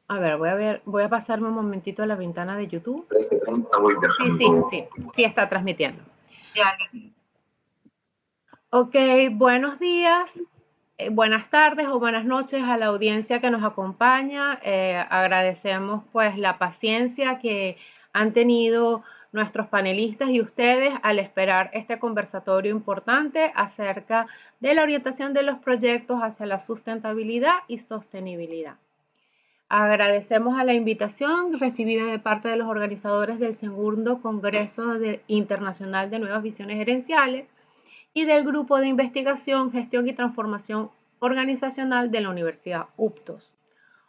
A ver, voy a pasarme un momentito a la ventana de YouTube. 13:30 voy dejando. Sí, está transmitiendo. Ok, buenos días, buenas tardes o buenas noches a la audiencia que nos acompaña. Agradecemos pues la paciencia que han tenido nuestros panelistas y ustedes al esperar este conversatorio importante acerca de la orientación de los proyectos hacia la sustentabilidad y sostenibilidad. Agradecemos a la invitación recibida de parte de los organizadores del segundo Congreso Internacional de Nuevas Visiones Gerenciales y del Grupo de Investigación, Gestión y Transformación Organizacional de la Universidad UPTOS.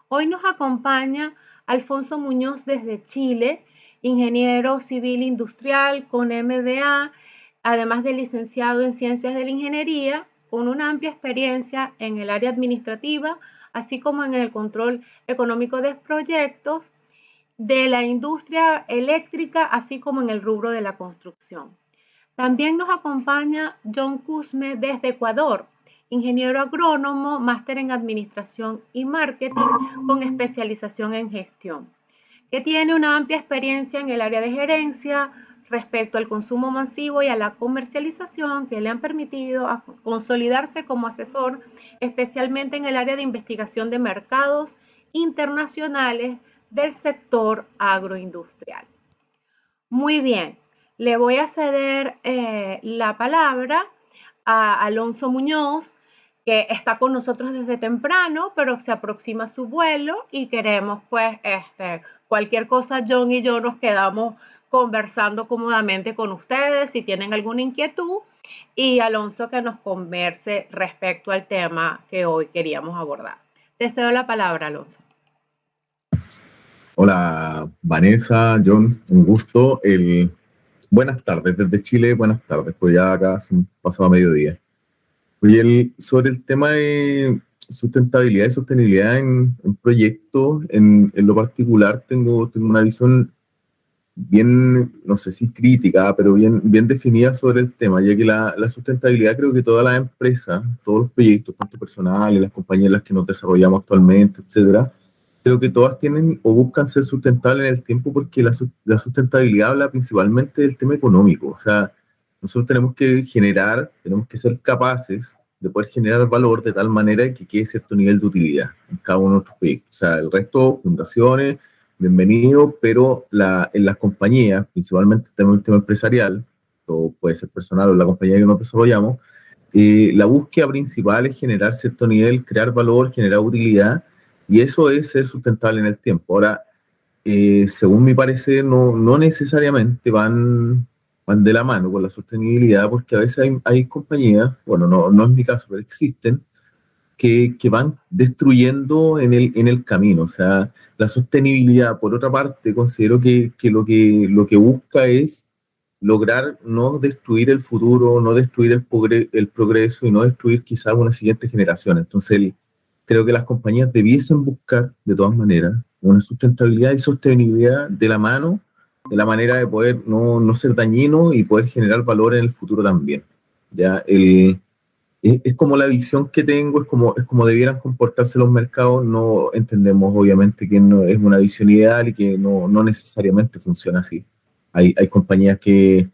Hoy nos acompaña Alfonso Muñoz desde Chile, ingeniero civil industrial con MBA, además de licenciado en Ciencias de la Ingeniería, con una amplia experiencia en el área administrativa, así como en el control económico de proyectos de la industria eléctrica, así como en el rubro de la construcción. También nos acompaña John Cusme desde Ecuador, ingeniero agrónomo, máster en administración y marketing con especialización en gestión, que tiene una amplia experiencia en el área de gerencia respecto al consumo masivo y a la comercialización que le han permitido consolidarse como asesor, especialmente en el área de investigación de mercados internacionales del sector agroindustrial. Muy bien, le voy a ceder la palabra a Alonso Muñoz, que está con nosotros desde temprano, pero se aproxima su vuelo y queremos, pues, cualquier cosa, John y yo nos quedamos conversando cómodamente con ustedes si tienen alguna inquietud, y Alonso que nos converse respecto al tema que hoy queríamos abordar. Te cedo la palabra, Alonso. Hola, Vanessa, John, un gusto. Buenas tardes desde Chile, buenas tardes, pues ya acá se pasado a mediodía. Oye, sobre el tema de sustentabilidad y sostenibilidad en proyectos, en lo particular tengo una visión bien, no sé si crítica, pero bien definida sobre el tema, ya que la sustentabilidad creo que todas las empresas, todos los proyectos, tanto personales, las compañías en las que nos desarrollamos actualmente, etcétera, creo que todas tienen o buscan ser sustentables en el tiempo porque la sustentabilidad habla principalmente del tema económico. O sea, nosotros tenemos que tenemos que ser capaces de poder generar valor de tal manera que quede cierto nivel de utilidad en cada uno de nuestros proyectos. O sea, el resto, fundaciones, bienvenido, pero en las compañías, principalmente el tema empresarial, o puede ser personal o la compañía que nos desarrollamos, la búsqueda principal es generar cierto nivel, crear valor, generar utilidad, y eso es ser sustentable en el tiempo. Ahora, según mi parecer, no necesariamente van de la mano con la sostenibilidad, porque a veces hay compañías, bueno, no es mi caso, pero existen, que van destruyendo en el camino. O sea, la sostenibilidad, por otra parte, considero que lo que busca es lograr no destruir el futuro, no destruir el progreso y no destruir quizás una siguiente generación. Entonces, creo que las compañías debiesen buscar, de todas maneras, una sustentabilidad y sostenibilidad de la mano, de la manera de poder no ser dañino y poder generar valor en el futuro también. ¿Ya? Es como la visión que tengo, es como debieran comportarse los mercados. No entendemos, obviamente, que no es una visión ideal y que no necesariamente funciona así. Hay compañías que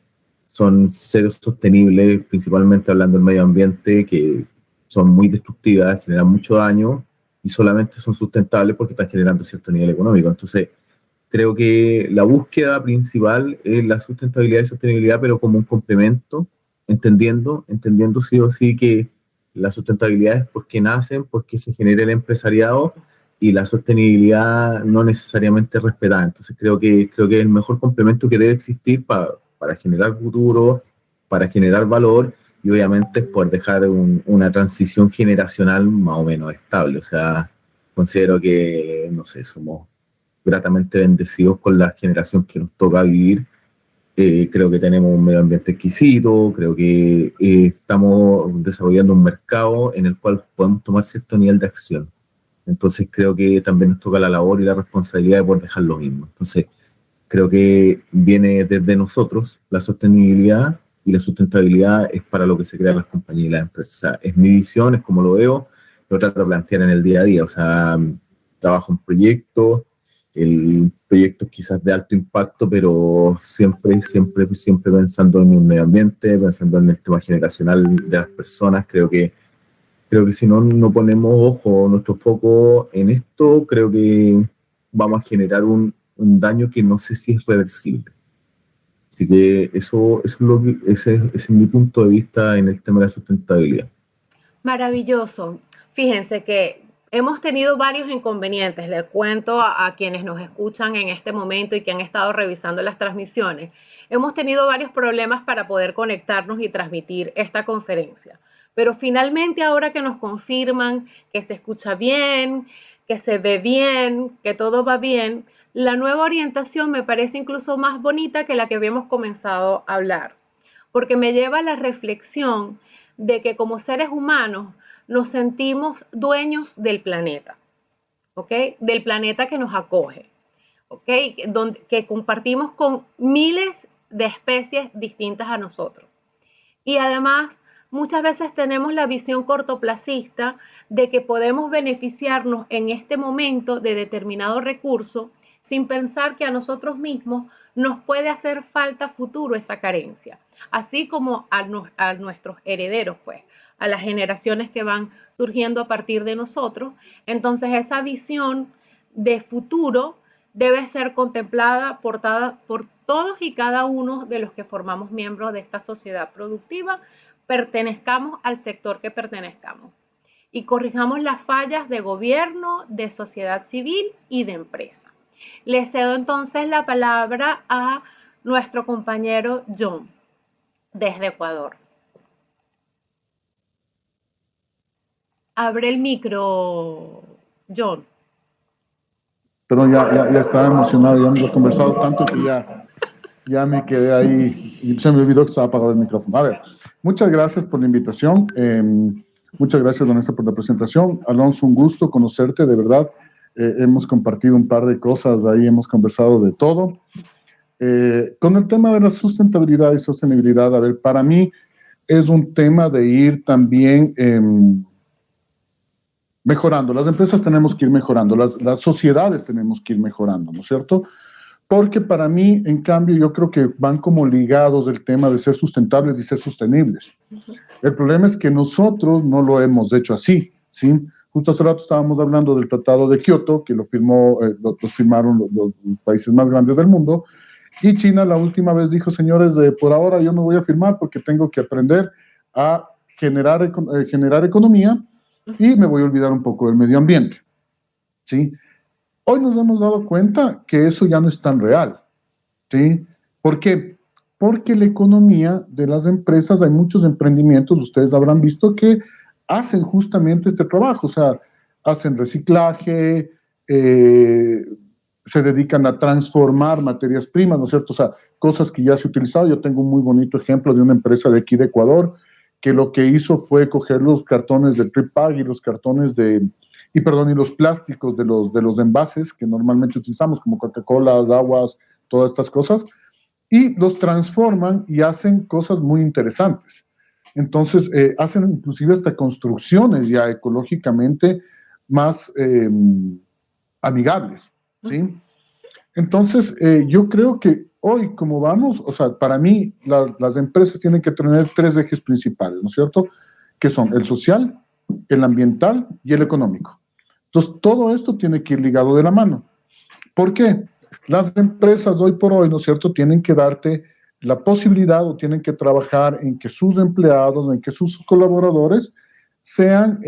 son cero sostenibles, principalmente hablando del medio ambiente, que son muy destructivas, generan mucho daño y solamente son sustentables porque están generando cierto nivel económico. Entonces, creo que la búsqueda principal es la sustentabilidad y sostenibilidad, pero como un complemento, entendiendo sí o sí que la sustentabilidad es porque nacen, porque se genera el empresariado y la sostenibilidad no necesariamente es respetada. Entonces creo que es el mejor complemento que debe existir para generar futuro, para generar valor y obviamente poder dejar una transición generacional más o menos estable. O sea, considero que, no sé, somos gratamente bendecidos con la generación que nos toca vivir. Creo que tenemos un medio ambiente exquisito, creo que estamos desarrollando un mercado en el cual podemos tomar cierto nivel de acción. Entonces creo que también nos toca la labor y la responsabilidad de poder dejar lo mismo. Entonces creo que viene desde nosotros la sostenibilidad y la sustentabilidad es para lo que se crean las compañías y las empresas. O sea, es mi visión, es como lo veo, lo trato de plantear en el día a día. O sea, trabajo en proyectos, el proyecto quizás de alto impacto, pero siempre pensando en el medio ambiente, pensando en el tema generacional de las personas. Creo que si no ponemos ojo, nuestro foco en esto, creo que vamos a generar un daño que no sé si es reversible. Así que ese es mi punto de vista en el tema de la sustentabilidad. Maravilloso. Fíjense que hemos tenido varios inconvenientes. Le cuento a quienes nos escuchan en este momento y que han estado revisando las transmisiones. Hemos tenido varios problemas para poder conectarnos y transmitir esta conferencia. Pero finalmente ahora que nos confirman que se escucha bien, que se ve bien, que todo va bien, la nueva orientación me parece incluso más bonita que la que habíamos comenzado a hablar, porque me lleva a la reflexión de que como seres humanos nos sentimos dueños del planeta, ¿ok? Del planeta que nos acoge, ¿ok? Que compartimos con miles de especies distintas a nosotros. Y además, muchas veces tenemos la visión cortoplacista de que podemos beneficiarnos en este momento de determinado recurso sin pensar que a nosotros mismos nos puede hacer falta futuro esa carencia, así como a nuestros herederos, pues, a las generaciones que van surgiendo a partir de nosotros. Entonces, esa visión de futuro debe ser contemplada por todos y cada uno de los que formamos miembros de esta sociedad productiva, pertenezcamos al sector que pertenezcamos, y corrijamos las fallas de gobierno, de sociedad civil y de empresa. Le cedo entonces la palabra a nuestro compañero John, desde Ecuador. Abre el micro, John. Perdón, ya estaba emocionado, ya hemos conversado tanto que ya me quedé ahí y se me olvidó que estaba apagado el micrófono. A ver, muchas gracias por la invitación. Muchas gracias, Vanessa, por la presentación. Alonso, un gusto conocerte, de verdad. Hemos compartido un par de cosas ahí, hemos conversado de todo. Con el tema de la sustentabilidad y sostenibilidad, a ver, para mí es un tema de ir también mejorando. Las empresas tenemos que ir mejorando, las sociedades tenemos que ir mejorando, ¿no es cierto? Porque para mí, en cambio, yo creo que van como ligados el tema de ser sustentables y ser sostenibles. El problema es que nosotros no lo hemos hecho así, ¿sí? Justo hace rato estábamos hablando del Tratado de Kioto, que lo firmaron los países más grandes del mundo, y China la última vez dijo, señores, por ahora yo no voy a firmar porque tengo que aprender a generar economía y me voy a olvidar un poco del medio ambiente, ¿sí? Hoy nos hemos dado cuenta que eso ya no es tan real, ¿sí? ¿Por qué? Porque la economía de las empresas, hay muchos emprendimientos, ustedes habrán visto, que hacen justamente este trabajo, o sea, hacen reciclaje, se dedican a transformar materias primas, ¿no es cierto? O sea, cosas que ya se han utilizado. Yo tengo un muy bonito ejemplo de una empresa de aquí de Ecuador que lo que hizo fue coger los cartones de Trip-Bag y los cartones y los plásticos de los envases que normalmente utilizamos, como Coca-Cola, aguas, todas estas cosas, y los transforman y hacen cosas muy interesantes. Entonces, hacen inclusive hasta construcciones ya ecológicamente más amigables, ¿sí? Entonces, yo creo que hoy, como vamos, o sea, para mí, las empresas tienen que tener tres ejes principales, ¿no es cierto? Que son el social, el ambiental y el económico. Entonces, todo esto tiene que ir ligado de la mano. ¿Por qué? Las empresas hoy por hoy, ¿no es cierto?, tienen que darte la posibilidad o tienen que trabajar en que sus empleados, en que sus colaboradores sean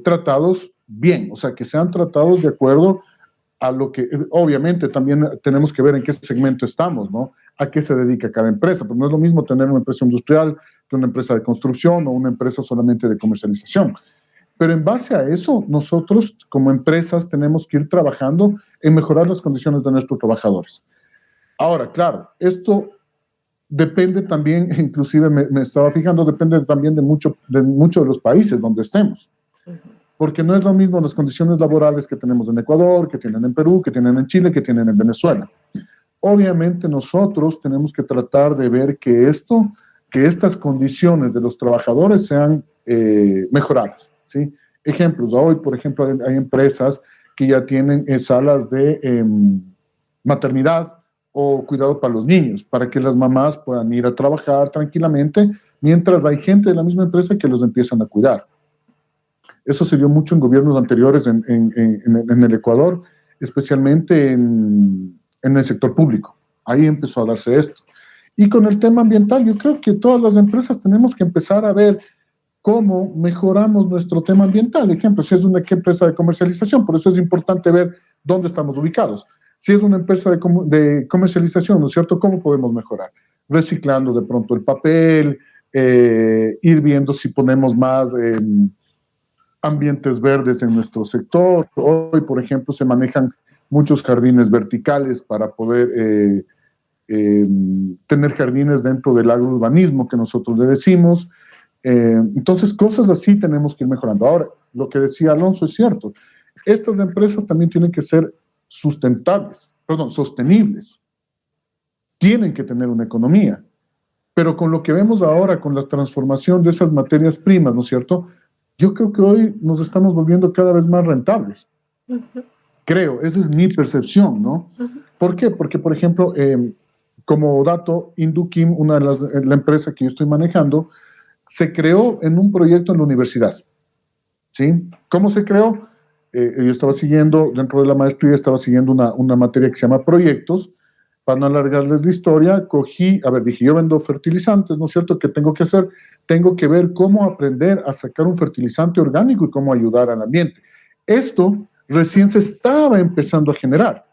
tratados bien, o sea, que sean tratados de acuerdo a lo que, obviamente, también tenemos que ver en qué segmento estamos, ¿no? A qué se dedica cada empresa, pues no es lo mismo tener una empresa industrial que una empresa de construcción o una empresa solamente de comercialización. Pero en base a eso, nosotros como empresas tenemos que ir trabajando en mejorar las condiciones de nuestros trabajadores. Ahora, claro, esto depende también, inclusive me estaba fijando, depende también de muchos de los países donde estemos. Porque no es lo mismo las condiciones laborales que tenemos en Ecuador, que tienen en Perú, que tienen en Chile, que tienen en Venezuela. Obviamente nosotros tenemos que tratar de ver que estas condiciones de los trabajadores sean mejoradas, ¿sí? Ejemplos, hoy, por ejemplo, hay empresas que ya tienen salas de maternidad o cuidado para los niños, para que las mamás puedan ir a trabajar tranquilamente, mientras hay gente de la misma empresa que los empiezan a cuidar. Eso se dio mucho en gobiernos anteriores en el Ecuador, especialmente en el sector público. Ahí empezó a darse esto. Y con el tema ambiental, yo creo que todas las empresas tenemos que empezar a ver cómo mejoramos nuestro tema ambiental. Ejemplo, si es una empresa de comercialización, por eso es importante ver dónde estamos ubicados. Si es una empresa de comercialización, ¿no es cierto? ¿Cómo podemos mejorar? Reciclando de pronto el papel, ir viendo si ponemos más ambientes verdes en nuestro sector. Hoy, por ejemplo, se manejan muchos jardines verticales para poder tener jardines dentro del agrourbanismo que nosotros le decimos. Entonces, cosas así tenemos que ir mejorando. Ahora, lo que decía Alonso es cierto. Estas empresas también tienen que ser sostenibles. Tienen que tener una economía. Pero con lo que vemos ahora, con la transformación de esas materias primas, ¿no es cierto? Yo creo que hoy nos estamos volviendo cada vez más rentables. Creo, esa es mi percepción, ¿no? ¿Por qué? Porque, por ejemplo, como dato, Indukim, la empresa que yo estoy manejando, se creó en un proyecto en la universidad. ¿Sí? ¿Cómo se creó? Yo estaba siguiendo, dentro de la maestría, estaba siguiendo una materia que se llama proyectos. Para no alargarles la historia, dije, yo vendo fertilizantes, ¿no es cierto? ¿Qué tengo que hacer? Tengo que ver cómo aprender a sacar un fertilizante orgánico y cómo ayudar al ambiente. Esto recién se estaba empezando a generar.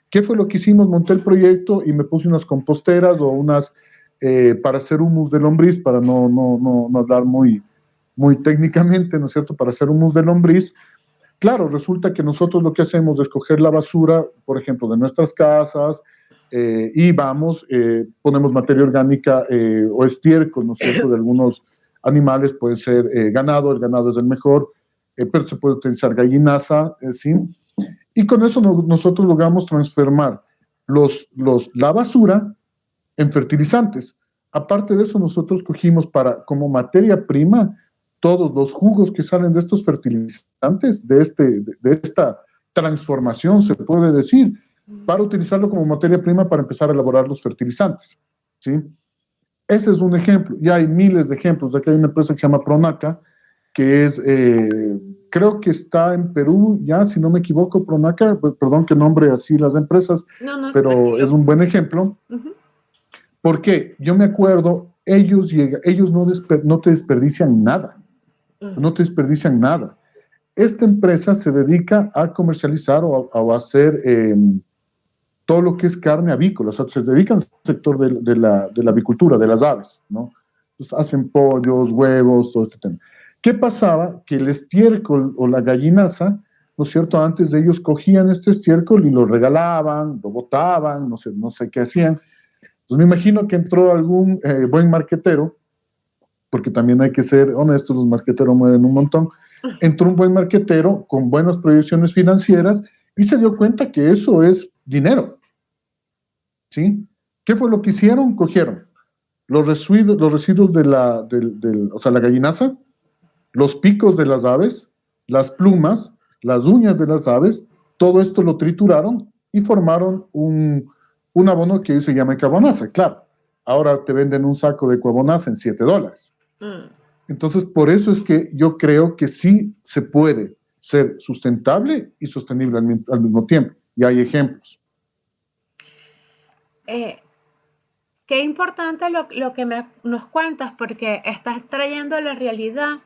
¿Qué fue lo que hicimos? Monté el proyecto y me puse unas composteras o para hacer humus de lombriz, para no hablar muy técnicamente, ¿no es cierto? Para hacer humus de lombriz. Claro, resulta que nosotros lo que hacemos es coger la basura, por ejemplo, de nuestras casas, y ponemos materia orgánica o estiércol, ¿no es cierto?, de algunos animales, puede ser ganado, el ganado es el mejor, pero se puede utilizar gallinaza, ¿sí? Y con eso nosotros logramos transformar la basura en fertilizantes. Aparte de eso, nosotros cogimos como materia prima todos los jugos que salen de estos fertilizantes, de esta transformación, se puede decir, para utilizarlo como materia prima para empezar a elaborar los fertilizantes, ¿sí? Ese es un ejemplo, y hay miles de ejemplos. Aquí hay una empresa que se llama Pronaca, que creo que está en Perú, ya, si no me equivoco, Pronaca, perdón que nombre así las empresas, pero es un buen ejemplo. ¿Por qué? Yo me acuerdo, ellos no te desperdician nada. No te desperdician nada. Esta empresa se dedica a comercializar o a hacer todo lo que es carne avícola, o sea, se dedican al sector de la avicultura, de las aves, ¿no? Entonces hacen pollos, huevos, todo este tema. ¿Qué pasaba? Que el estiércol o la gallinaza, ¿no es cierto? Antes de ellos cogían este estiércol y lo regalaban, lo botaban, no sé qué hacían. Entonces me imagino que entró algún buen marquetero, porque también hay que ser honestos, los marqueteros mueven un montón. Entró un buen marquetero con buenas proyecciones financieras y se dio cuenta que eso es dinero. ¿Sí? ¿Qué fue lo que hicieron? Cogieron los residuos de la gallinaza, los picos de las aves, las plumas, las uñas de las aves, todo esto lo trituraron y formaron un abono que hoy se llama ecoabonaza. Claro, ahora te venden un saco de ecoabonaza en $7. Entonces, por eso es que yo creo que sí se puede ser sustentable y sostenible al mismo tiempo. Y hay ejemplos. Qué importante lo que nos cuentas, porque estás trayendo a la realidad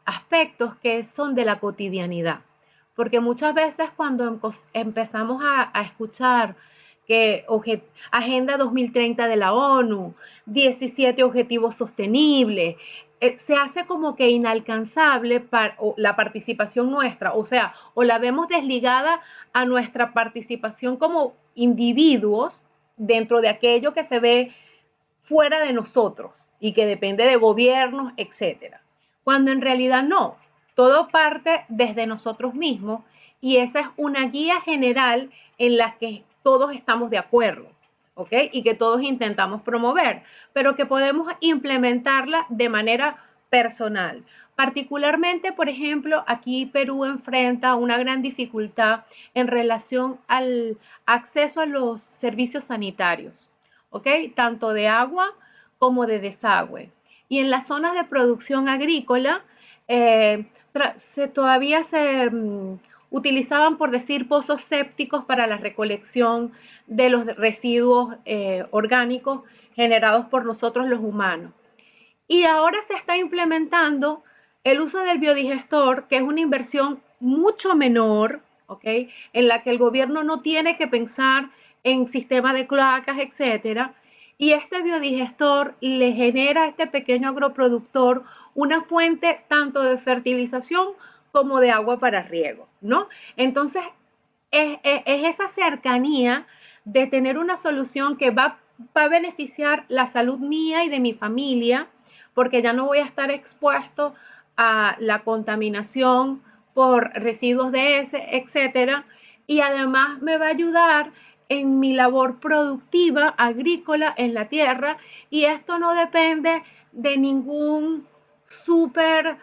aspectos que son de la cotidianidad. Porque muchas veces cuando empezamos a escuchar que Agenda 2030 de la ONU, 17 objetivos sostenibles, se hace como que inalcanzable la participación nuestra, o sea, o la vemos desligada a nuestra participación como individuos dentro de aquello que se ve fuera de nosotros y que depende de gobiernos, etcétera. Cuando en realidad no, todo parte desde nosotros mismos y esa es una guía general en la que todos estamos de acuerdo, ¿ok? Y que todos intentamos promover, pero que podemos implementarla de manera personal. Particularmente, por ejemplo, aquí Perú enfrenta una gran dificultad en relación al acceso a los servicios sanitarios, ¿ok? Tanto de agua como de desagüe. Y en las zonas de producción agrícola todavía se utilizaban, por decir, pozos sépticos para la recolección de los residuos orgánicos generados por nosotros los humanos. Y ahora se está implementando el uso del biodigestor, que es una inversión mucho menor, ¿ok? En la que el gobierno no tiene que pensar en sistema de cloacas, etcétera. Y este biodigestor le genera a este pequeño agroproductor una fuente tanto de fertilización como de agua para riego, ¿no? Entonces, es esa cercanía de tener una solución que va a beneficiar la salud mía y de mi familia, porque ya no voy a estar expuesto a la contaminación por residuos de ese, etcétera, y además me va a ayudar en mi labor productiva agrícola en la tierra, y esto no depende de ningún súper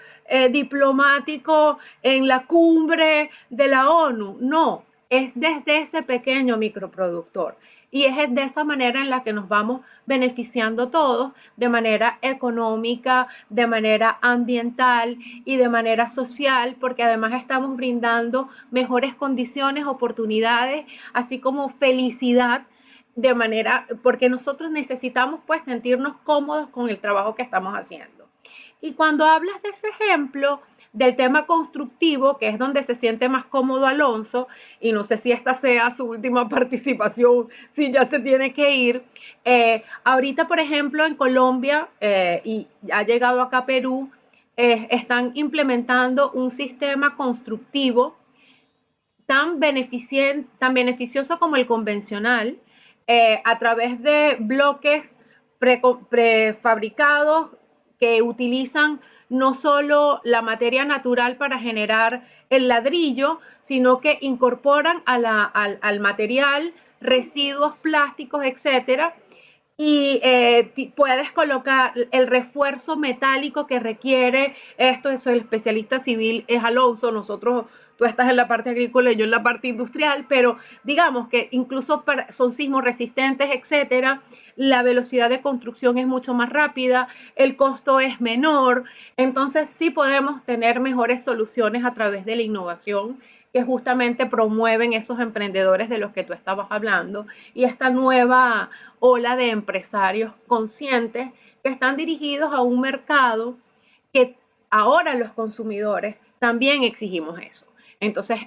diplomático en la cumbre de la ONU, no, es desde ese pequeño microproductor. Y es de esa manera en la que nos vamos beneficiando todos, de manera económica, de manera ambiental y de manera social, porque además estamos brindando mejores condiciones, oportunidades, así como felicidad, de manera, porque nosotros necesitamos pues sentirnos cómodos con el trabajo que estamos haciendo. Y cuando hablas de ese ejemplo del tema constructivo, que es donde se siente más cómodo Alonso, y no sé si esta sea su última participación, si ya se tiene que ir. Ahorita, por ejemplo, en Colombia, y ha llegado acá a Perú, están implementando un sistema constructivo tan beneficioso como el convencional, a través de bloques prefabricados que utilizan no solo la materia natural para generar el ladrillo, sino que incorporan al material residuos plásticos, etcétera, y puedes colocar el refuerzo metálico que requiere esto. Eso el especialista civil es Alonso, nosotros, tú estás en la parte agrícola y yo en la parte industrial, pero digamos que incluso son sismos resistentes, etcétera. La velocidad de construcción es mucho más rápida, el costo es menor, entonces sí podemos tener mejores soluciones a través de la innovación, que justamente promueven esos emprendedores de los que tú estabas hablando, y esta nueva ola de empresarios conscientes que están dirigidos a un mercado que ahora los consumidores también exigimos eso. Entonces,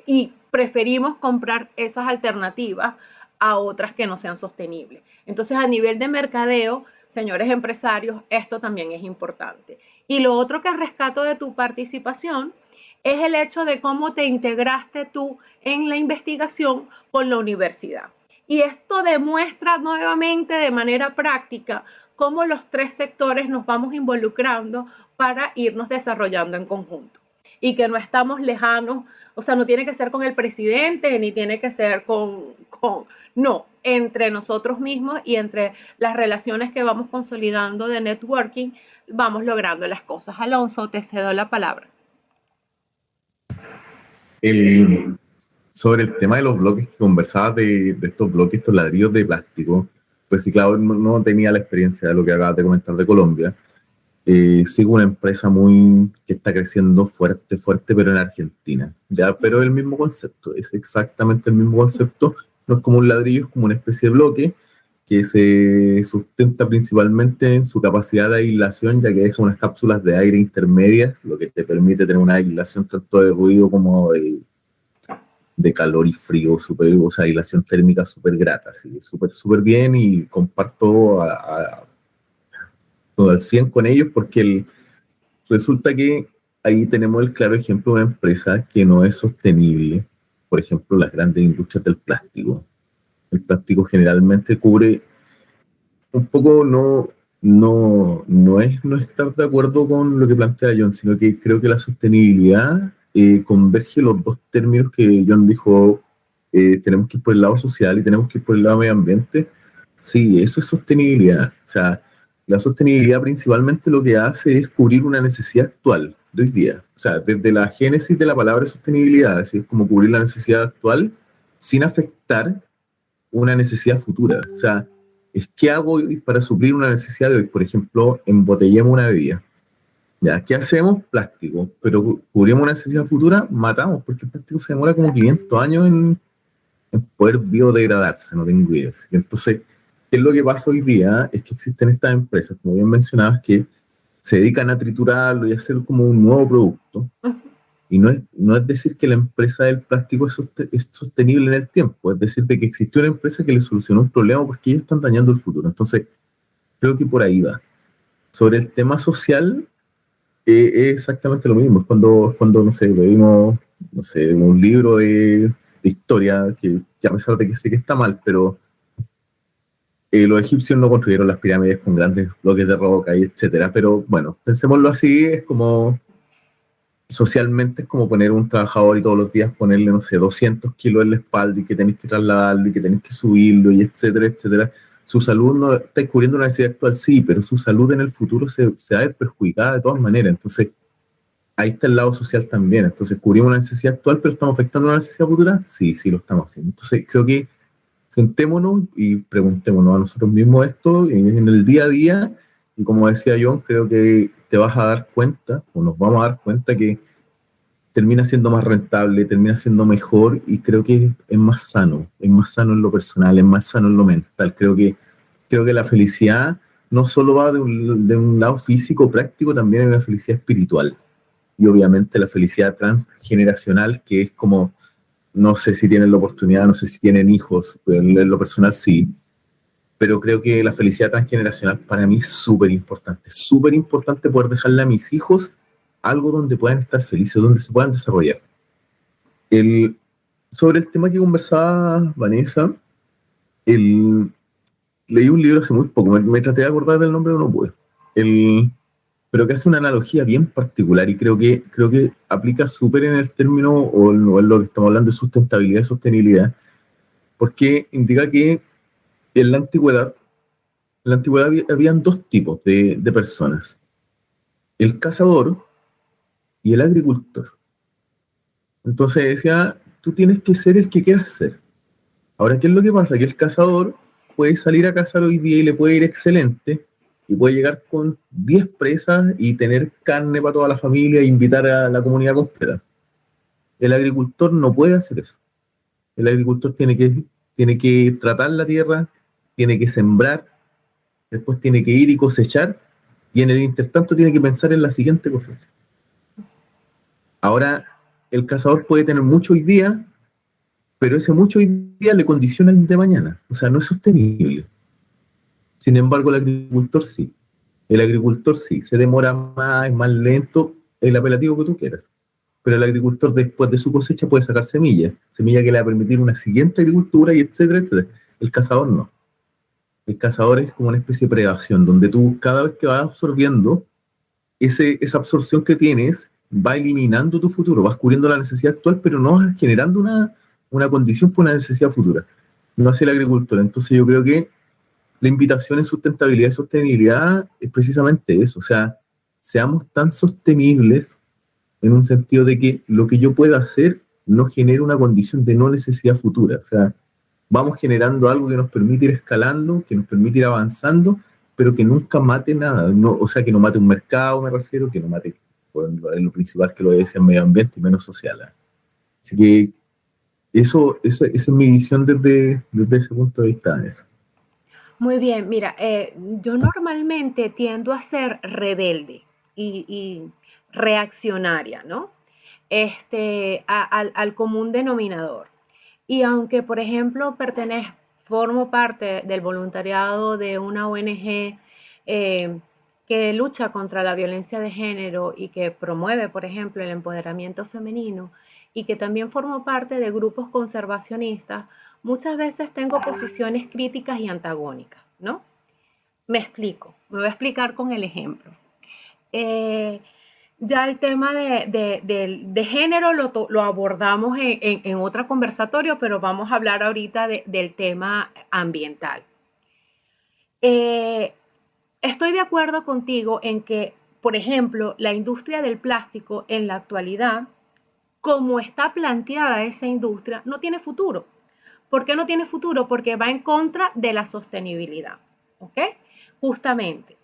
y preferimos comprar esas alternativas a otras que no sean sostenibles. Entonces, a nivel de mercadeo, señores empresarios, esto también es importante. Y lo otro que rescato de tu participación es el hecho de cómo te integraste tú en la investigación con la universidad. Y esto demuestra nuevamente de manera práctica cómo los tres sectores nos vamos involucrando para irnos desarrollando en conjunto. Y que no estamos lejanos, o sea, no tiene que ser con el presidente, ni tiene que ser no, entre nosotros mismos y entre las relaciones que vamos consolidando de networking, vamos logrando las cosas. Alonso, te cedo la palabra. Sobre el tema de los bloques que conversabas de estos bloques, estos ladrillos de plástico, pues sí, claro, no tenía la experiencia de lo que acabas de comentar de Colombia. Sigo una empresa que está creciendo fuerte, pero en Argentina. ¿Ya? Pero es el mismo concepto, es exactamente el mismo concepto. No es como un ladrillo, es como una especie de bloque que se sustenta principalmente en su capacidad de aislación, ya que deja unas cápsulas de aire intermedias, lo que te permite tener una aislación tanto de ruido como de calor y frío, o sea, aislación térmica súper grata, así, súper bien, y comparto al 100 con ellos, porque resulta que ahí tenemos el claro ejemplo de una empresa que no es sostenible. Por ejemplo, las grandes industrias del plástico. El plástico generalmente cubre un poco, no es no estar de acuerdo con lo que plantea John, sino que creo que la sostenibilidad converge los dos términos que John dijo. Tenemos que ir por el lado social y tenemos que ir por el lado medio ambiente. Sí, eso es sostenibilidad. O sea, la sostenibilidad principalmente lo que hace es cubrir una necesidad actual de hoy día. O sea, desde la génesis de la palabra sostenibilidad, así es como cubrir la necesidad actual sin afectar una necesidad futura. O sea, es qué hago hoy para suplir una necesidad de hoy. Por ejemplo, embotellemos una bebida. ¿Ya? ¿Qué hacemos? Plástico. Pero cubrimos una necesidad futura, matamos, porque el plástico se demora como 500 años en poder biodegradarse, no tengo idea. Entonces, ¿qué es lo que pasa hoy día? Es que existen estas empresas, como bien mencionabas, que se dedican a triturarlo y a hacer como un nuevo producto. Y no es decir que la empresa del plástico es sostenible en el tiempo, es decir, de que existió una empresa que le solucionó un problema porque ellos están dañando el futuro. Entonces, creo que por ahí va. Sobre el tema social, es exactamente lo mismo. Es cuando no sé, leímos, no sé, un libro de historia, que a pesar de que sé que está mal, pero los egipcios no construyeron las pirámides con grandes bloques de roca y etcétera. Pero bueno, pensémoslo así, es como socialmente es como poner un trabajador y todos los días ponerle, no sé, 200 kilos en la espalda y que tenéis que trasladarlo y que tenéis que subirlo y etcétera, etcétera. Su salud no está cubriendo una necesidad actual, sí, pero su salud en el futuro se va a ver perjudicada de todas maneras. Entonces, ahí está el lado social también. Entonces, cubrimos una necesidad actual, pero ¿estamos afectando una necesidad futura? Sí, sí lo estamos haciendo. Entonces, creo que sentémonos y preguntémonos a nosotros mismos esto en el día a día. Y como decía John, creo que te vas a dar cuenta, o nos vamos a dar cuenta que termina siendo más rentable, termina siendo mejor y creo que es más sano en lo personal, es más sano en lo mental. Creo que la felicidad no solo va de un lado físico, práctico, también hay una felicidad espiritual. Y obviamente la felicidad transgeneracional, que es como, no sé si tienen la oportunidad, no sé si tienen hijos, pero en lo personal sí, pero creo que la felicidad transgeneracional para mí es súper importante poder dejarle a mis hijos algo donde puedan estar felices, donde se puedan desarrollar. El, sobre el tema que conversaba Vanessa, leí un libro hace muy poco, me traté de acordar del nombre, pero no pude, pero que hace una analogía bien particular y creo que aplica súper en el término o en lo que estamos hablando de sustentabilidad y sostenibilidad, porque indica que en la antigüedad habían dos tipos de personas, el cazador y el agricultor. Entonces decía, tú tienes que ser el que quieras ser. Ahora, ¿qué es lo que pasa? Que el cazador puede salir a cazar hoy día y le puede ir excelente, y puede llegar con 10 presas y tener carne para toda la familia e invitar a la comunidad completa. El agricultor no puede hacer eso. El agricultor tiene que tratar la tierra, tiene que sembrar, después tiene que ir y cosechar, y en el intertanto tiene que pensar en la siguiente cosecha. Ahora, el cazador puede tener mucho hoy día, pero ese mucho hoy día le condiciona el de mañana. O sea, no es sostenible. Sin embargo, el agricultor sí. El agricultor sí, se demora más, es más lento, el apelativo que tú quieras. Pero el agricultor después de su cosecha puede sacar semilla que le va a permitir una siguiente agricultura y etcétera, etcétera. El cazador no. El cazador es como una especie de predación, donde tú cada vez que vas absorbiendo, esa absorción que tienes va eliminando tu futuro, vas cubriendo la necesidad actual, pero no vas generando una condición por una necesidad futura. No hace el agricultor. Entonces yo creo que la invitación en sustentabilidad y sostenibilidad es precisamente eso. O sea, seamos tan sostenibles en un sentido de que lo que yo pueda hacer no genere una condición de no necesidad futura. O sea, vamos generando algo que nos permite ir escalando, que nos permite ir avanzando, pero que nunca mate nada. No, o sea, que no mate un mercado, me refiero, que no mate, en lo principal que lo decía, el medio ambiente y menos social. Así que esa es mi visión desde ese punto de vista. Eso. Muy bien, mira, yo normalmente tiendo a ser rebelde y reaccionaria, ¿no? Al común denominador. Y aunque, por ejemplo, formo parte del voluntariado de una ONG que lucha contra la violencia de género y que promueve, por ejemplo, el empoderamiento femenino, y que también formo parte de grupos conservacionistas, muchas veces tengo posiciones críticas y antagónicas, ¿no? Me explico, me voy a explicar con el ejemplo. Eh, ya el tema de género lo abordamos en otro conversatorio, pero vamos a hablar ahorita del tema ambiental. Estoy de acuerdo contigo en que, por ejemplo, la industria del plástico en la actualidad, como está planteada esa industria, no tiene futuro. ¿Por qué no tiene futuro? Porque va en contra de la sostenibilidad, ¿ok? Justamente.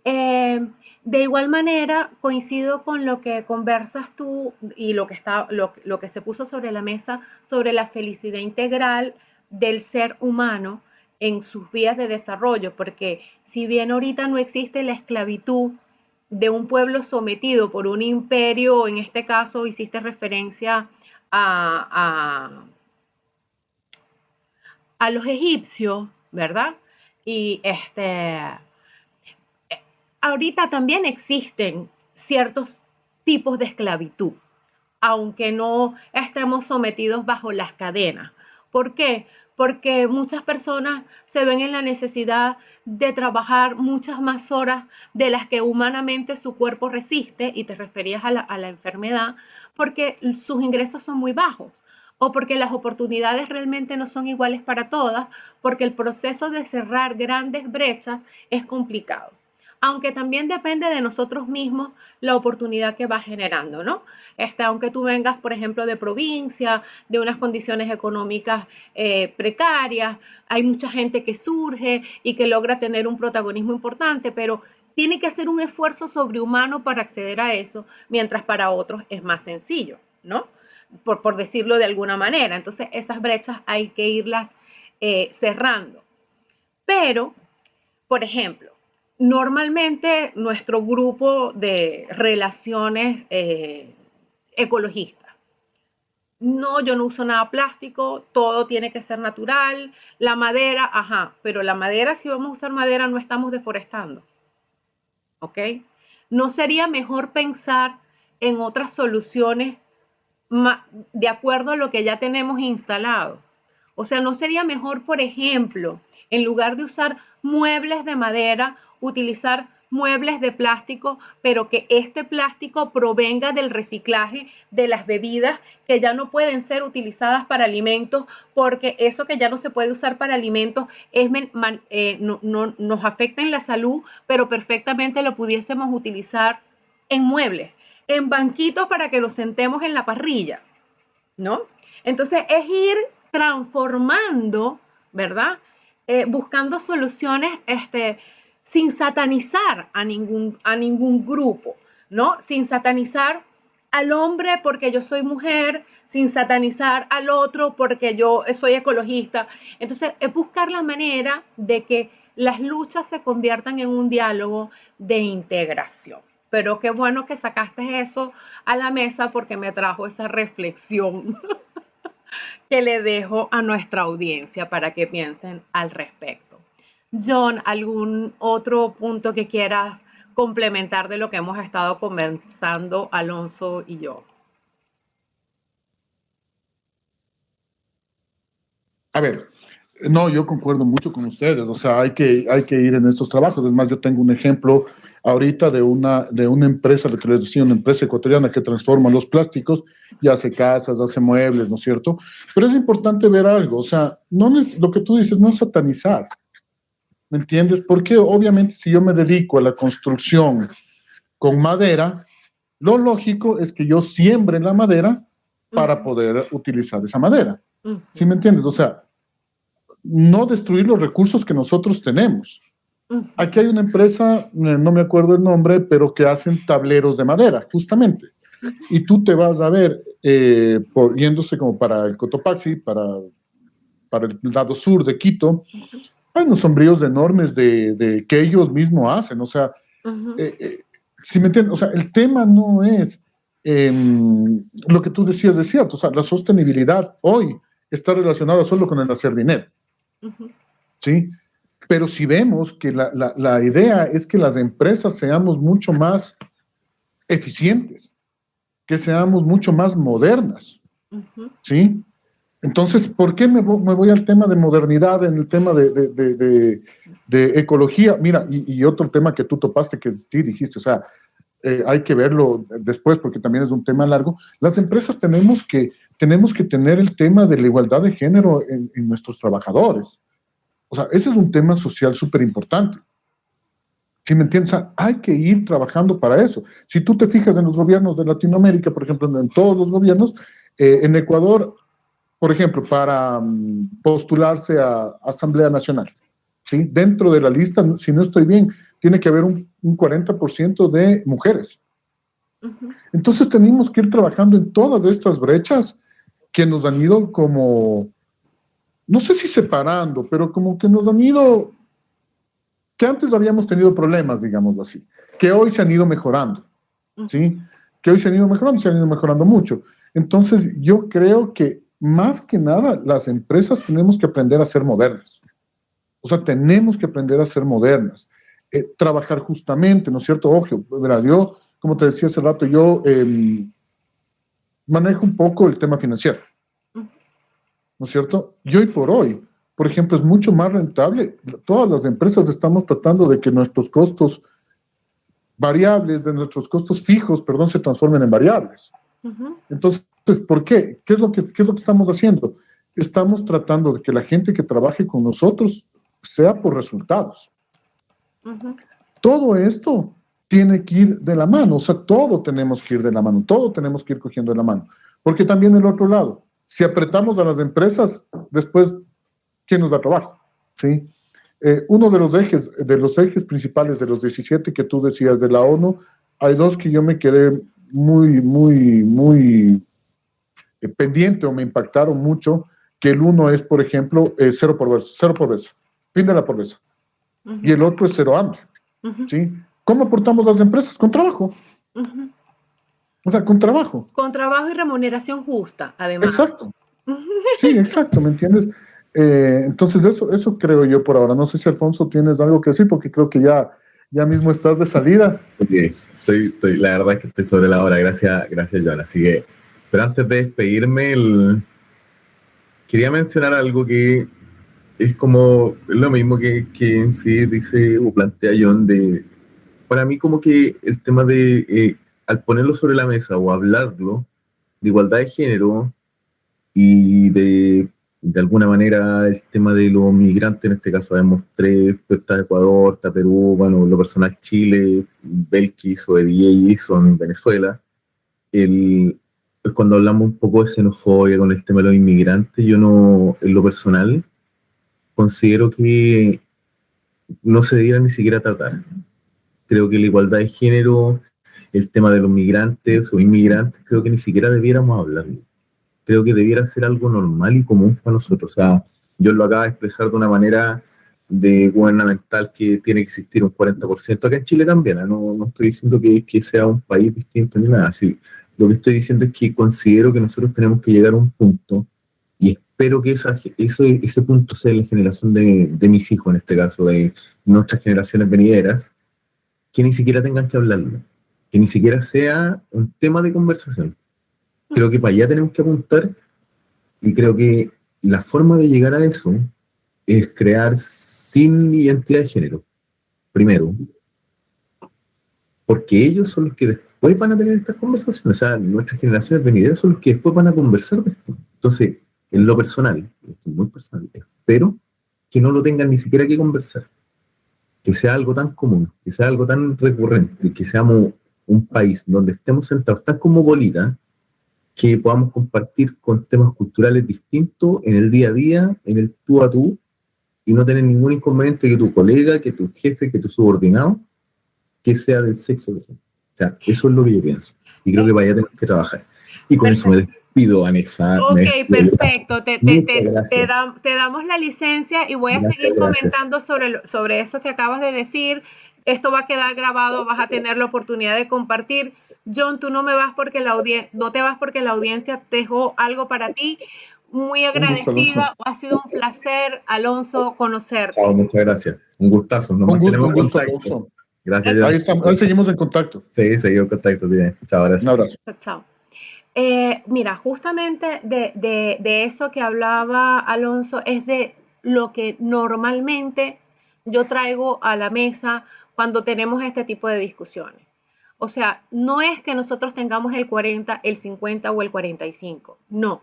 De igual manera, coincido con lo que conversas tú y lo que se puso sobre la mesa sobre la felicidad integral del ser humano en sus vías de desarrollo, porque si bien ahorita no existe la esclavitud de un pueblo sometido por un imperio, en este caso hiciste referencia a los egipcios, ¿verdad? Y ahorita también existen ciertos tipos de esclavitud, aunque no estemos sometidos bajo las cadenas. ¿Por qué? Porque muchas personas se ven en la necesidad de trabajar muchas más horas de las que humanamente su cuerpo resiste, y te referías a la enfermedad, porque sus ingresos son muy bajos o porque las oportunidades realmente no son iguales para todas, porque el proceso de cerrar grandes brechas es complicado. Aunque también depende de nosotros mismos la oportunidad que va generando, ¿no? Aunque tú vengas, por ejemplo, de provincia, de unas condiciones económicas precarias, hay mucha gente que surge y que logra tener un protagonismo importante, pero tiene que hacer un esfuerzo sobrehumano para acceder a eso, mientras para otros es más sencillo, ¿no? Por decirlo de alguna manera. Entonces, esas brechas hay que irlas cerrando. Pero, por ejemplo, normalmente nuestro grupo de relaciones ecologistas, no, yo no uso nada plástico, todo tiene que ser natural, la madera, ajá, pero la madera, si vamos a usar madera, no estamos deforestando, ¿ok? ¿No sería mejor pensar en otras soluciones de acuerdo a lo que ya tenemos instalado? O sea, ¿no sería mejor, por ejemplo, en lugar de usar muebles de madera, utilizar muebles de plástico, pero que este plástico provenga del reciclaje de las bebidas que ya no pueden ser utilizadas para alimentos, porque eso que ya no se puede usar para alimentos nos afecta en la salud, pero perfectamente lo pudiésemos utilizar en muebles, en banquitos para que los sentemos en la parrilla, ¿no? Entonces es ir transformando, ¿verdad? Buscando soluciones sin satanizar a ningún grupo, ¿no? Sin satanizar al hombre porque yo soy mujer, sin satanizar al otro porque yo soy ecologista. Entonces es buscar la manera de que las luchas se conviertan en un diálogo de integración. Pero qué bueno que sacaste eso a la mesa porque me trajo esa reflexión que le dejo a nuestra audiencia para que piensen al respecto. John, ¿algún otro punto que quieras complementar de lo que hemos estado conversando Alonso y yo? A ver, no, yo concuerdo mucho con ustedes, o sea, hay que ir en estos trabajos. Es más, yo tengo un ejemplo ahorita de una empresa, lo que les decía, una empresa ecuatoriana que transforma los plásticos y hace casas, hace muebles, ¿no es cierto? Pero es importante ver algo, o sea, no es, lo que tú dices no es satanizar, ¿me entiendes? Porque obviamente si yo me dedico a la construcción con madera, lo lógico es que yo siembre la madera para poder utilizar esa madera. ¿Sí me entiendes? O sea, no destruir los recursos que nosotros tenemos. Aquí hay una empresa, no me acuerdo el nombre, pero que hacen tableros de madera, justamente. Y tú te vas a ver, yéndose como para el Cotopaxi, para el lado sur de Quito, hay unos sombríos enormes que ellos mismos hacen. O sea, ¿sí me entiendes? O sea, el tema no es lo que tú decías de cierto. O sea, la sostenibilidad hoy está relacionada solo con el hacer dinero. ¿Sí? Pero si vemos que la idea es que las empresas seamos mucho más eficientes, que seamos mucho más modernas, ¿sí? Entonces, ¿por qué me voy al tema de modernidad, en el tema de ecología? Mira, y otro tema que tú topaste, que sí dijiste, o sea, hay que verlo después porque también es un tema largo. Las empresas tenemos que tener el tema de la igualdad de género en nuestros trabajadores. O sea, ese es un tema social súper importante. ¿Sí me entiendes? O sea, hay que ir trabajando para eso. Si tú te fijas en los gobiernos de Latinoamérica, por ejemplo, en todos los gobiernos, en Ecuador, por ejemplo, para postularse a Asamblea Nacional, ¿sí? Dentro de la lista, si no estoy bien, tiene que haber un 40% de mujeres. Entonces tenemos que ir trabajando en todas estas brechas que nos han ido como, no sé si separando, pero como que nos han ido, que antes habíamos tenido problemas, digámoslo así, que hoy se han ido mejorando, ¿sí? Que hoy se han ido mejorando mucho. Entonces yo creo que más que nada las empresas tenemos que aprender a ser modernas. O sea, tenemos que aprender a ser modernas. Trabajar justamente, ¿no es cierto? Ojo, ¿verdad? Yo, como te decía hace rato, yo manejo un poco el tema financiero, ¿no es cierto? Y hoy por hoy, por ejemplo, es mucho más rentable. Todas las empresas estamos tratando de que nuestros costos variables, de nuestros costos fijos, perdón, se transformen en variables. Entonces, ¿por qué? ¿Qué es lo que estamos haciendo? Estamos tratando de que la gente que trabaje con nosotros sea por resultados. Todo esto tiene que ir de la mano, o sea, todo tenemos que ir de la mano, todo tenemos que ir cogiendo de la mano. Porque también el otro lado, si apretamos a las empresas, después, ¿quién nos da trabajo? ¿Sí? Uno de los ejes principales de los 17 que tú decías de la ONU, hay dos que yo me quedé muy pendiente o me impactaron mucho, que el uno es, por ejemplo, cero pobreza, fin de la pobreza. Y el otro es cero hambre. ¿Sí? ¿Cómo aportamos las empresas? Con trabajo. O sea, con trabajo. Con trabajo y remuneración justa, además. Exacto. Sí, exacto, ¿me entiendes? Entonces eso creo yo por ahora. No sé si Alfonso tienes algo que decir, porque creo que ya mismo estás de salida. Okay. La verdad es que estoy sobre la hora, gracias John. Así que, pero antes de despedirme, quería mencionar algo que es como lo mismo que en sí dice o plantea John, para mí como que el tema de, al ponerlo sobre la mesa o hablarlo, de igualdad de género y de alguna manera el tema de los migrantes, en este caso vemos tres, pues, está Ecuador, está Perú, bueno, lo personal Chile, Belkis o EDI son Venezuela. Pues cuando hablamos un poco de xenofobia con el tema de los inmigrantes, yo no, en lo personal, considero que no se debiera ni siquiera tratar. Creo que la igualdad de género, el tema de los migrantes o inmigrantes, creo que ni siquiera debiéramos hablarlo. Creo que debiera ser algo normal y común para nosotros. O sea, yo lo acabo de expresar de una manera gubernamental que tiene que existir un 40%. Acá en Chile también, ¿eh? No estoy diciendo que sea un país distinto ni nada. Sí, lo que estoy diciendo es que considero que nosotros tenemos que llegar a un punto, y espero que ese punto sea la generación de mis hijos, en este caso, de nuestras generaciones venideras, que ni siquiera tengan que hablarlo, que ni siquiera sea un tema de conversación. Creo que para allá tenemos que apuntar, y creo que la forma de llegar a eso es crear sin identidad de género, primero, porque ellos son los que después van a tener estas conversaciones, o sea, nuestras generaciones venideras son los que después van a conversar de esto. Entonces, en lo personal, esto es muy personal, espero que no lo tengan ni siquiera que conversar, que sea algo tan común, que sea algo tan recurrente, que seamos un país donde estemos sentados tan cosmopolita, que podamos compartir con temas culturales distintos en el día a día, en el tú a tú, y no tener ningún inconveniente que tu colega, que tu jefe, que tu subordinado, que sea del sexo que sea. O sea, eso es lo que yo pienso. Y creo que para allá tenemos que trabajar. Y con eso me despido, Vanessa. Ok, perfecto. Te damos la licencia y voy a seguir comentando sobre eso que acabas de decir. Esto va a quedar grabado, vas a tener la oportunidad de compartir. John, tú no te vas porque la audiencia dejó algo para ti. Muy agradecida, ha sido un placer, Alonso, conocerte. Chao, muchas gracias. Un gustazo. Un gusto, Alonso. Gracias, John. Ahí seguimos en contacto. Sí, seguimos en contacto. Chao, gracias. Un abrazo. Chao. Mira, justamente de eso que hablaba Alonso es de lo que normalmente yo traigo a la mesa cuando tenemos este tipo de discusiones. O sea, no es que nosotros tengamos el 40, el 50 o el 45, no.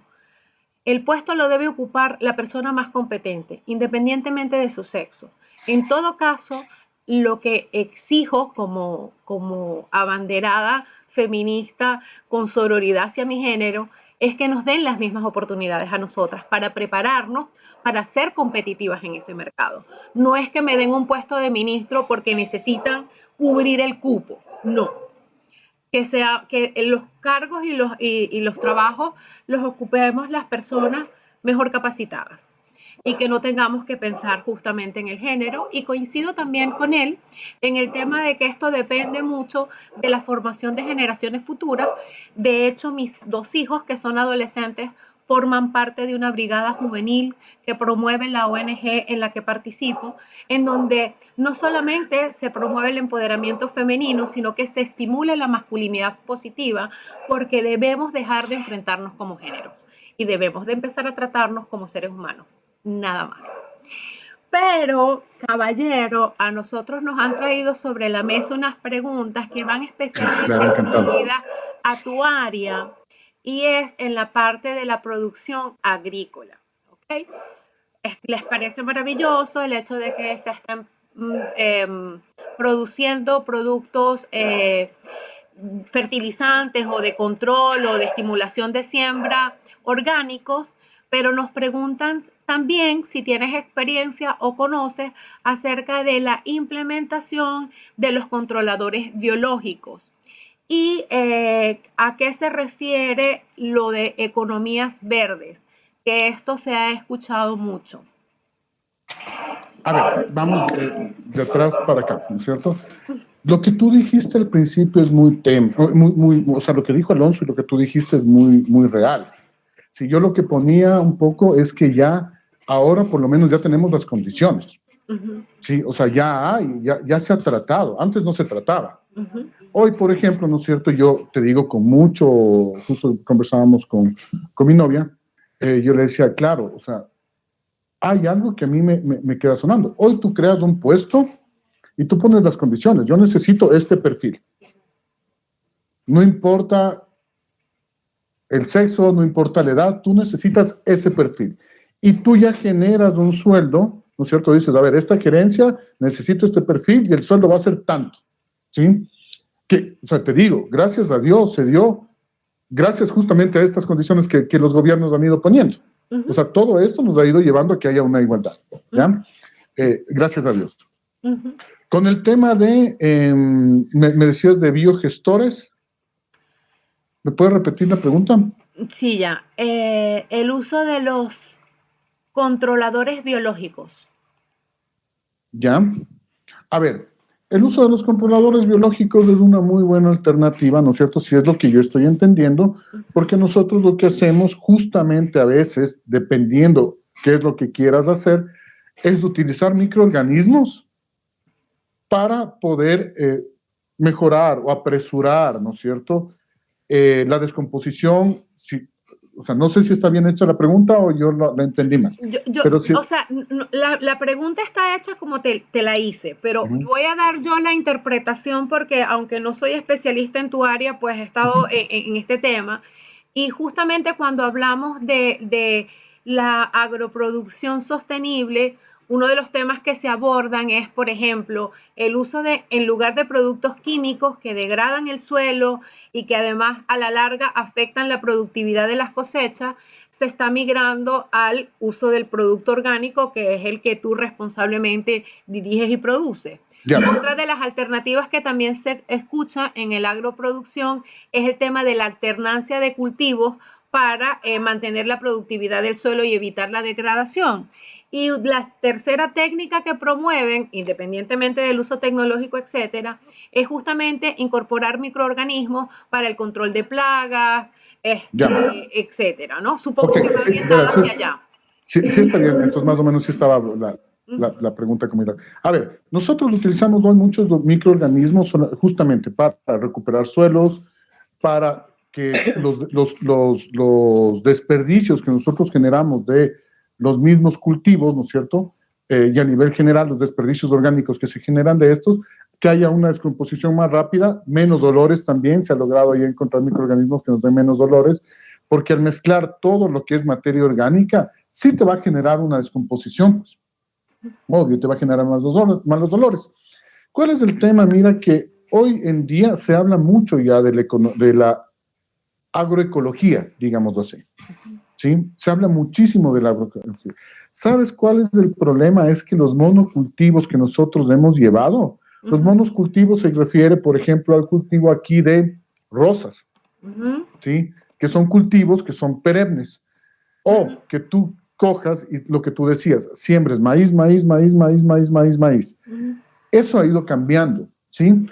El puesto lo debe ocupar la persona más competente, independientemente de su sexo. En todo caso, lo que exijo como abanderada feminista con sororidad hacia mi género es que nos den las mismas oportunidades a nosotras para prepararnos para ser competitivas en ese mercado. No es que me den un puesto de ministro porque necesitan cubrir el cupo, no. Que los cargos y los trabajos los ocupemos las personas mejor capacitadas y que no tengamos que pensar justamente en el género. Y coincido también con él en el tema de que esto depende mucho de la formación de generaciones futuras. De hecho, mis 2 hijos, que son adolescentes, forman parte de una brigada juvenil que promueve la ONG en la que participo, en donde no solamente se promueve el empoderamiento femenino, sino que se estimule la masculinidad positiva, porque debemos dejar de enfrentarnos como géneros y debemos de empezar a tratarnos como seres humanos, nada más. Pero, caballero, a nosotros nos han traído sobre la mesa unas preguntas que van especialmente dirigidas a tu área, y es en la parte de la producción agrícola. ¿Okay? ¿Les parece maravilloso el hecho de que se estén produciendo productos fertilizantes o de control o de estimulación de siembra orgánicos? Pero nos preguntan también si tienes experiencia o conoces acerca de la implementación de los controladores biológicos. ¿Y a qué se refiere lo de economías verdes? Que esto se ha escuchado mucho. A ver, vamos de atrás para acá, ¿no es cierto? Lo que tú dijiste al principio es o sea, lo que dijo Alonso y lo que tú dijiste es muy real. Si yo lo que ponía un poco es que ya, ahora por lo menos ya tenemos las condiciones. Sí, o sea, ya se ha tratado, antes no se trataba. Hoy, por ejemplo, ¿no es cierto? Yo te digo justo conversábamos con mi novia, yo le decía, claro, o sea, hay algo que a mí me queda sonando. Hoy tú creas un puesto y tú pones las condiciones. Yo necesito este perfil. No importa el sexo, no importa la edad, tú necesitas ese perfil. Y tú ya generas un sueldo, ¿no es cierto? Dices, a ver, esta gerencia, necesito este perfil y el sueldo va a ser tanto, ¿sí? O sea, te digo, gracias a Dios se dio, gracias justamente a estas condiciones que los gobiernos han ido poniendo. O sea, todo esto nos ha ido llevando a que haya una igualdad, ¿ya? Gracias a Dios. Con el tema de, me decías de biogestores, ¿me puedes repetir la pregunta? Sí, ya. El uso de los controladores biológicos. Ya. A ver, el uso de los controladores biológicos es una muy buena alternativa, ¿no es cierto? Si es lo que yo estoy entendiendo, porque nosotros lo que hacemos justamente a veces, dependiendo qué es lo que quieras hacer, es utilizar microorganismos para poder mejorar o apresurar, ¿no es cierto?, la descomposición. O sea, no sé si está bien hecha la pregunta o yo la entendí mal. O sea, la pregunta está hecha como te la hice, pero voy a dar yo la interpretación porque aunque no soy especialista en tu área, pues he estado en este tema. Y justamente cuando hablamos de la agroproducción sostenible, uno de los temas que se abordan es, por ejemplo, el uso en lugar de productos químicos que degradan el suelo y que además a la larga afectan la productividad de las cosechas, se está migrando al uso del producto orgánico, que es el que tú responsablemente diriges y produces. Otra de las alternativas que también se escucha en el agroproducción es el tema de la alternancia de cultivos para mantener la productividad del suelo y evitar la degradación. Y la tercera técnica que promueven, independientemente del uso tecnológico, etcétera, es justamente incorporar microorganismos para el control de plagas, etcétera, ¿no? Supongo que va orientado hacia allá. Sí, está bien. Entonces, más o menos sí estaba la pregunta como era. A ver, nosotros utilizamos hoy muchos microorganismos justamente para recuperar suelos, para que los desperdicios que nosotros generamos de los mismos cultivos, ¿no es cierto? Y a nivel general, los desperdicios orgánicos que se generan de estos, que haya una descomposición más rápida, menos dolores también. Se ha logrado ahí encontrar microorganismos que nos den menos dolores, porque al mezclar todo lo que es materia orgánica, sí te va a generar una descomposición, pues. Obvio, te va a generar más los dolores. ¿Cuál es el tema? Mira que hoy en día se habla mucho ya de la agroecología, digámoslo así. ¿Sí? Se habla muchísimo de la agroecología. ¿Sabes cuál es el problema? Es que los monocultivos que nosotros hemos llevado, los monocultivos se refiere, por ejemplo, al cultivo aquí de rosas, ¿sí? Que son cultivos que son perennes. O que tú cojas y lo que tú decías, siembres maíz, maíz, maíz, maíz, maíz, maíz, maíz. Eso ha ido cambiando, ¿sí?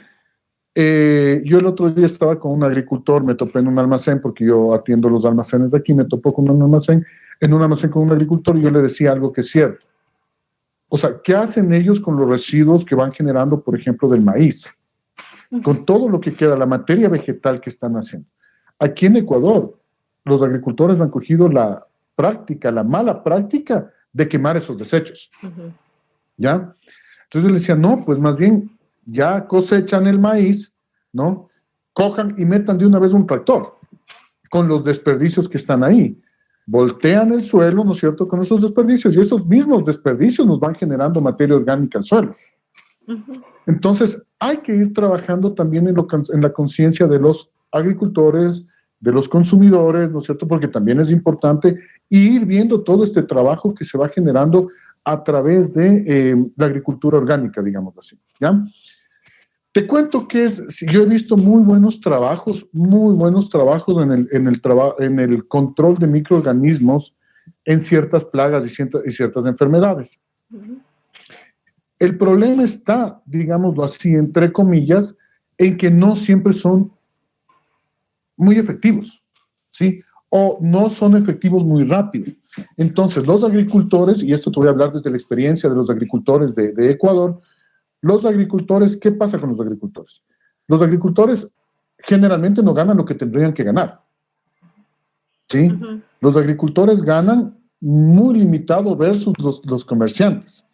Yo el otro día estaba con un agricultor, me topé en un almacén, porque yo atiendo los almacenes de aquí, me topó con un almacén, en un almacén con un agricultor, y yo le decía algo que es cierto. O sea, ¿qué hacen ellos con los residuos que van generando, por ejemplo, del maíz? Con todo lo que queda, la materia vegetal que están haciendo. Aquí en Ecuador, los agricultores han cogido la mala práctica de quemar esos desechos. ¿Ya? Entonces le decía, no, pues más bien ya cosechan el maíz, ¿no? Cojan y metan de una vez un tractor con los desperdicios que están ahí. Voltean el suelo, ¿no es cierto?, con esos desperdicios, y esos mismos desperdicios nos van generando materia orgánica al suelo. Entonces, hay que ir trabajando también en la conciencia de los agricultores, de los consumidores, ¿no es cierto?, porque también es importante ir viendo todo este trabajo que se va generando a través de la agricultura orgánica, digamos así, ¿ya? Te cuento que yo he visto muy buenos trabajos en el control de microorganismos en ciertas plagas y ciertas enfermedades. El problema está, digámoslo así, entre comillas, en que no siempre son muy efectivos, ¿sí? O no son efectivos muy rápido. Entonces, los agricultores, y esto te voy a hablar desde la experiencia de los agricultores de Ecuador, los agricultores, ¿qué pasa con los agricultores? Los agricultores generalmente no ganan lo que tendrían que ganar, ¿sí? Los agricultores ganan muy limitado versus los comerciantes.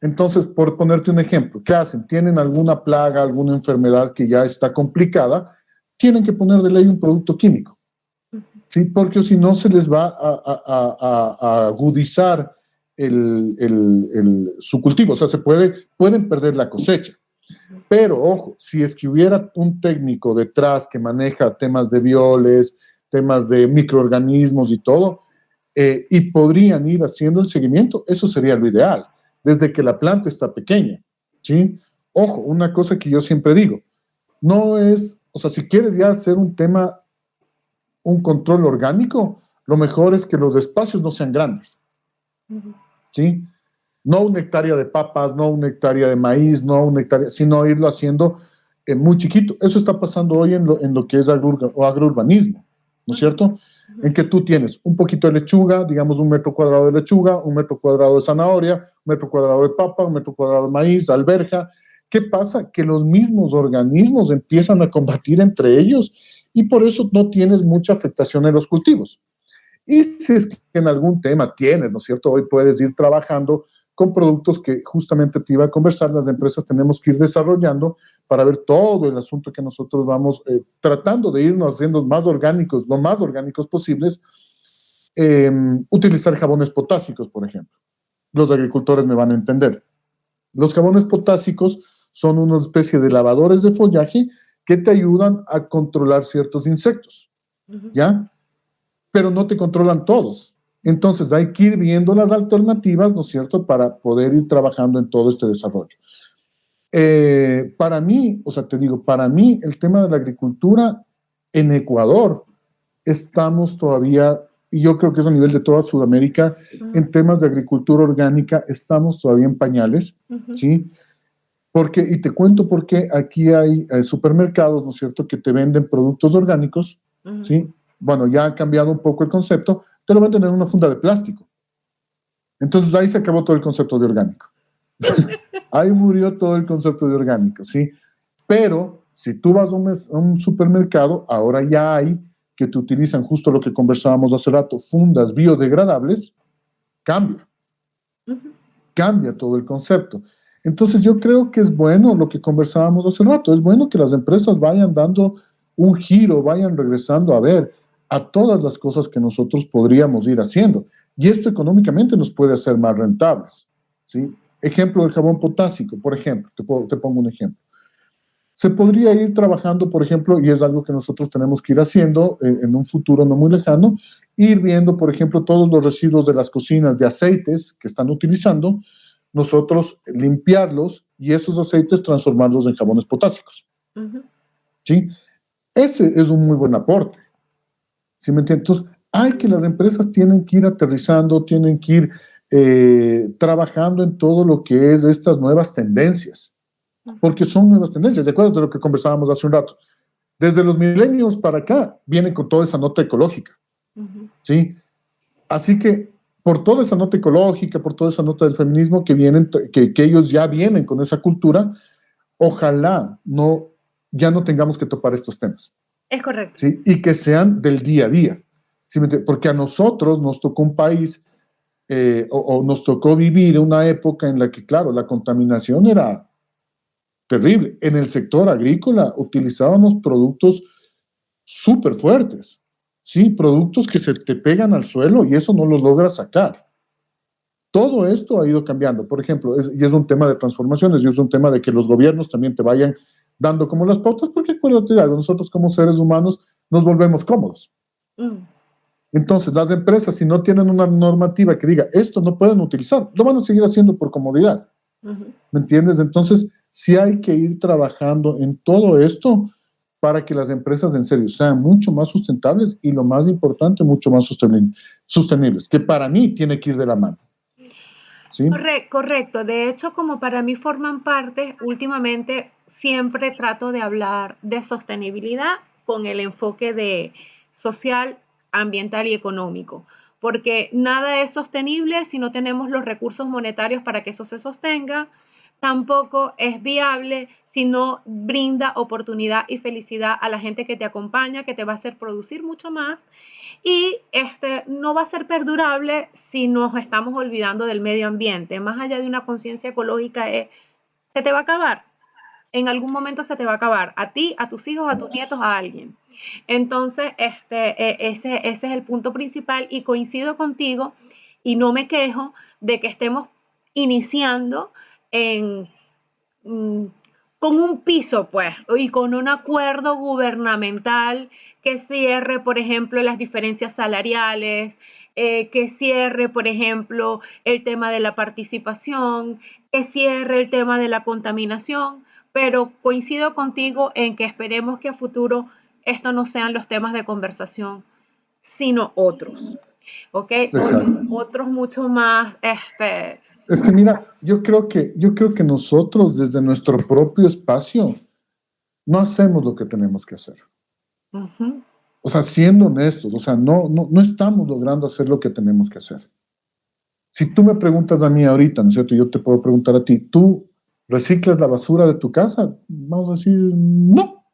Entonces, por ponerte un ejemplo, ¿qué hacen? Tienen alguna plaga, alguna enfermedad que ya está complicada, tienen que poner de ley un producto químico, ¿sí? Porque si no se les va a agudizar su cultivo, o sea, pueden perder la cosecha. Pero, ojo, si es que hubiera un técnico detrás que maneja temas de violes, temas de microorganismos y todo, y podrían ir haciendo el seguimiento, eso sería lo ideal, desde que la planta está pequeña, ¿sí? Ojo, una cosa que yo siempre digo, no es, o sea, si quieres ya hacer un control orgánico, lo mejor es que los espacios no sean grandes, ¿sí? No una hectárea de papas, no una hectárea de maíz, no una hectárea, sino irlo haciendo muy chiquito. Eso está pasando hoy en lo que es agrourbanismo, ¿no es cierto? En que tú tienes un poquito de lechuga, digamos 1 metro cuadrado de lechuga, 1 metro cuadrado de zanahoria, 1 metro cuadrado de papa, 1 metro cuadrado de maíz, alberja. ¿Qué pasa? Que los mismos organismos empiezan a combatir entre ellos y por eso no tienes mucha afectación en los cultivos. Y si es que en algún tema tienes, ¿no es cierto? Hoy puedes ir trabajando con productos que justamente te iba a conversar, las empresas tenemos que ir desarrollando para ver todo el asunto que nosotros vamos tratando de irnos haciendo más orgánicos, lo más orgánicos posibles. Utilizar jabones potásicos, por ejemplo. Los agricultores me van a entender. Los jabones potásicos son una especie de lavadores de follaje que te ayudan a controlar ciertos insectos, ¿ya? Pero no te controlan todos. Entonces hay que ir viendo las alternativas, ¿no es cierto?, para poder ir trabajando en todo este desarrollo. Para mí, o sea, te digo, para mí el tema de la agricultura en Ecuador estamos todavía, y yo creo que es a nivel de toda Sudamérica, en temas de agricultura orgánica estamos todavía en pañales, ¿sí? Porque, y te cuento por qué aquí hay supermercados, ¿no es cierto?, que te venden productos orgánicos, ¿sí? Bueno, ya ha cambiado un poco el concepto, te lo venden en una funda de plástico. Entonces ahí se acabó todo el concepto de orgánico. Ahí murió todo el concepto de orgánico, ¿sí? Pero si tú vas a un supermercado, ahora ya hay que te utilizan justo lo que conversábamos hace rato, fundas biodegradables, cambia. Cambia todo el concepto. Entonces yo creo que es bueno lo que conversábamos hace rato, es bueno que las empresas vayan dando un giro, vayan regresando a ver a todas las cosas que nosotros podríamos ir haciendo. Y esto económicamente nos puede hacer más rentables, ¿sí? Ejemplo del jabón potásico, por ejemplo, te pongo un ejemplo. Se podría ir trabajando, por ejemplo, y es algo que nosotros tenemos que ir haciendo en un futuro no muy lejano, ir viendo, por ejemplo, todos los residuos de las cocinas de aceites que están utilizando, nosotros limpiarlos y esos aceites transformarlos en jabones potásicos. ¿Sí? Ese es un muy buen aporte. ¿Sí me entiendes? Entonces, hay que las empresas tienen que ir aterrizando, tienen que ir trabajando en todo lo que es estas nuevas tendencias, porque son nuevas tendencias. ¿De acuerdo de lo que conversábamos hace un rato? Desde los milenios para acá, vienen con toda esa nota ecológica. ¿Sí? Así que, por toda esa nota ecológica, por toda esa nota del feminismo que vienen, que ellos ya vienen con esa cultura, ojalá ya no tengamos que topar estos temas. Es correcto. ¿Sí? Y que sean del día a día. ¿Sí? Porque a nosotros nos tocó un país o nos tocó vivir una época en la que, claro, la contaminación era terrible. En el sector agrícola utilizábamos productos súper fuertes, ¿sí? Productos que se te pegan al suelo y eso no los logras sacar. Todo esto ha ido cambiando. Por ejemplo, y es un tema de transformaciones y es un tema de que los gobiernos también te vayan dando como las pautas, porque acuérdate de algo, nosotros como seres humanos nos volvemos cómodos. Entonces, las empresas, si no tienen una normativa que diga, esto no pueden utilizar, lo van a seguir haciendo por comodidad. ¿Me entiendes? Entonces, sí hay que ir trabajando en todo esto para que las empresas en serio sean mucho más sustentables y lo más importante, mucho más sostenibles, que para mí tiene que ir de la mano. ¿Sí? Correcto. De hecho, como para mí forman parte, últimamente siempre trato de hablar de sostenibilidad con el enfoque de social, ambiental y económico, porque nada es sostenible si no tenemos los recursos monetarios para que eso se sostenga. Tampoco es viable si no brinda oportunidad y felicidad a la gente que te acompaña, que te va a hacer producir mucho más. Y no va a ser perdurable si nos estamos olvidando del medio ambiente. Más allá de una conciencia ecológica, se te va a acabar. En algún momento se te va a acabar. A ti, a tus hijos, a tus nietos, a alguien. Entonces, ese es el punto principal y coincido contigo y no me quejo de que estemos iniciando con un piso, pues, y con un acuerdo gubernamental que cierre, por ejemplo, las diferencias salariales, que cierre, por ejemplo, el tema de la participación, que cierre el tema de la contaminación, pero coincido contigo en que esperemos que a futuro esto no sean los temas de conversación, sino otros, ¿ok? Otros mucho más, Es que mira, yo creo que nosotros desde nuestro propio espacio no hacemos lo que tenemos que hacer. O sea, siendo honestos, o sea, no estamos logrando hacer lo que tenemos que hacer. Si tú me preguntas a mí ahorita, ¿no es cierto? Yo te puedo preguntar a ti, ¿tú reciclas la basura de tu casa? Vamos a decir, no.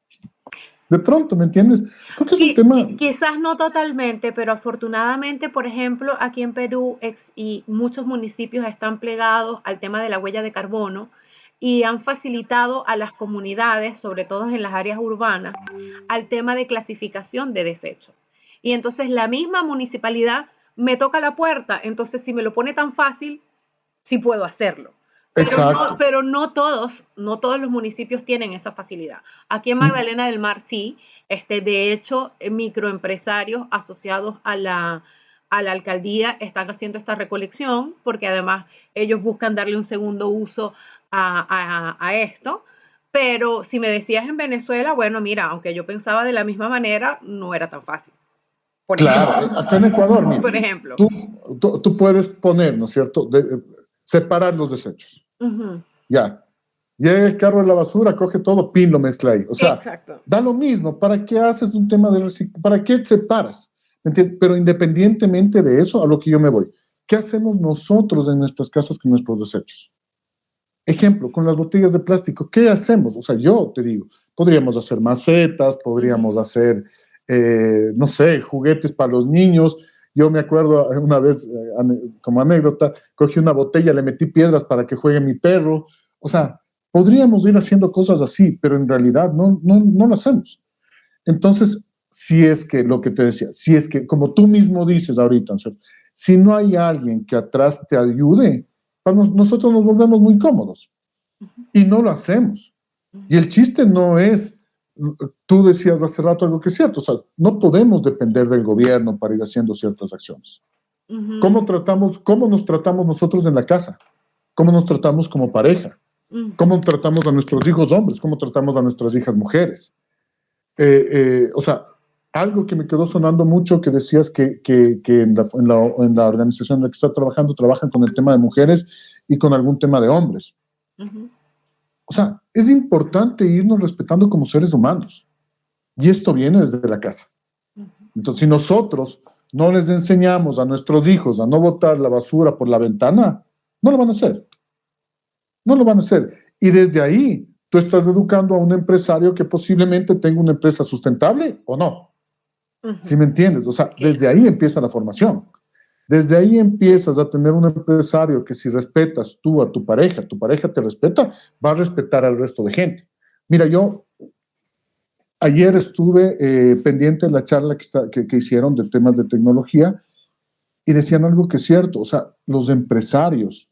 De pronto, ¿me entiendes? Porque es un tema... Quizás no totalmente, pero afortunadamente, por ejemplo, aquí en Perú y muchos municipios están plegados al tema de la huella de carbono y han facilitado a las comunidades, sobre todo en las áreas urbanas, al tema de clasificación de desechos. Y entonces la misma municipalidad me toca la puerta, entonces si me lo pone tan fácil, sí puedo hacerlo. Pero no todos los municipios tienen esa facilidad. Aquí en Magdalena del Mar sí, de hecho, microempresarios asociados a la alcaldía están haciendo esta recolección, porque además ellos buscan darle un segundo uso a esto. Pero si me decías en Venezuela, bueno, mira, aunque yo pensaba de la misma manera, no era tan fácil. Claro, acá en Ecuador, mira, por ejemplo, tú puedes poner, ¿no es cierto?, separar los desechos. Ya. Llega el carro de la basura, coge todo, pin, lo mezcla ahí. O sea, exacto. Da lo mismo. ¿Para qué haces un tema de reciclaje? ¿Para qué separas? ¿Me entiendes? Pero independientemente de eso, a lo que yo me voy. ¿Qué hacemos nosotros en nuestras casas con nuestros desechos? Ejemplo, con las botellas de plástico, ¿qué hacemos? O sea, yo te digo, podríamos hacer macetas, podríamos hacer, no sé, juguetes para los niños. Yo me acuerdo una vez, como anécdota, cogí una botella, le metí piedras para que juegue mi perro. O sea, podríamos ir haciendo cosas así, pero en realidad no lo hacemos. Entonces, si es que lo que te decía, si es que, como tú mismo dices ahorita, si no hay alguien que atrás te ayude, nosotros nos volvemos muy cómodos y no lo hacemos. Y el chiste no es, tú decías hace rato algo que es cierto, o sea, no podemos depender del gobierno para ir haciendo ciertas acciones. ¿Cómo nos tratamos nosotros en la casa? ¿Cómo nos tratamos como pareja? ¿Cómo tratamos a nuestros hijos hombres? ¿Cómo tratamos a nuestras hijas mujeres? O sea, algo que me quedó sonando mucho, que decías que en la organización en la que está trabajando, trabajan con el tema de mujeres y con algún tema de hombres. O sea, es importante irnos respetando como seres humanos. Y esto viene desde la casa. Entonces, si nosotros no les enseñamos a nuestros hijos a no botar la basura por la ventana, no lo van a hacer. No lo van a hacer. Y desde ahí, tú estás educando a un empresario que posiblemente tenga una empresa sustentable o no. ¿Sí me entiendes? O sea, desde ahí empieza la formación. Desde ahí empiezas a tener un empresario que si respetas tú a tu pareja te respeta, va a respetar al resto de gente. Mira, yo ayer estuve pendiente de la charla que hicieron de temas de tecnología y decían algo que es cierto, o sea, los empresarios,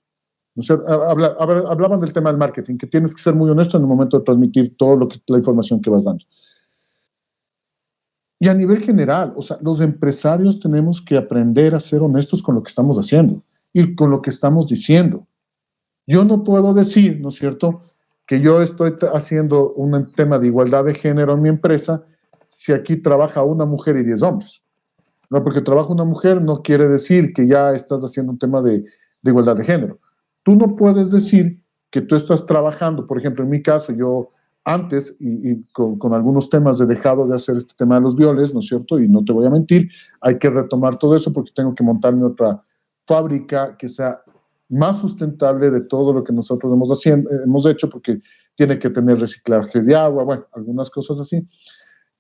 ¿no es cierto? Hablaban del tema del marketing, que tienes que ser muy honesto en el momento de transmitir la información que vas dando. Y a nivel general, o sea, los empresarios tenemos que aprender a ser honestos con lo que estamos haciendo y con lo que estamos diciendo. Yo no puedo decir, ¿no es cierto?, que yo estoy haciendo un tema de igualdad de género en mi empresa si aquí trabaja una mujer y 10 hombres. No, porque trabaja una mujer no quiere decir que ya estás haciendo un tema de igualdad de género. Tú no puedes decir que tú estás trabajando, por ejemplo, en mi caso, yo antes, y con algunos temas he dejado de hacer este tema de los violes, ¿no es cierto? Y no te voy a mentir, hay que retomar todo eso porque tengo que montarme otra fábrica que sea más sustentable de todo lo que nosotros hemos hecho, porque tiene que tener reciclaje de agua, bueno, algunas cosas así.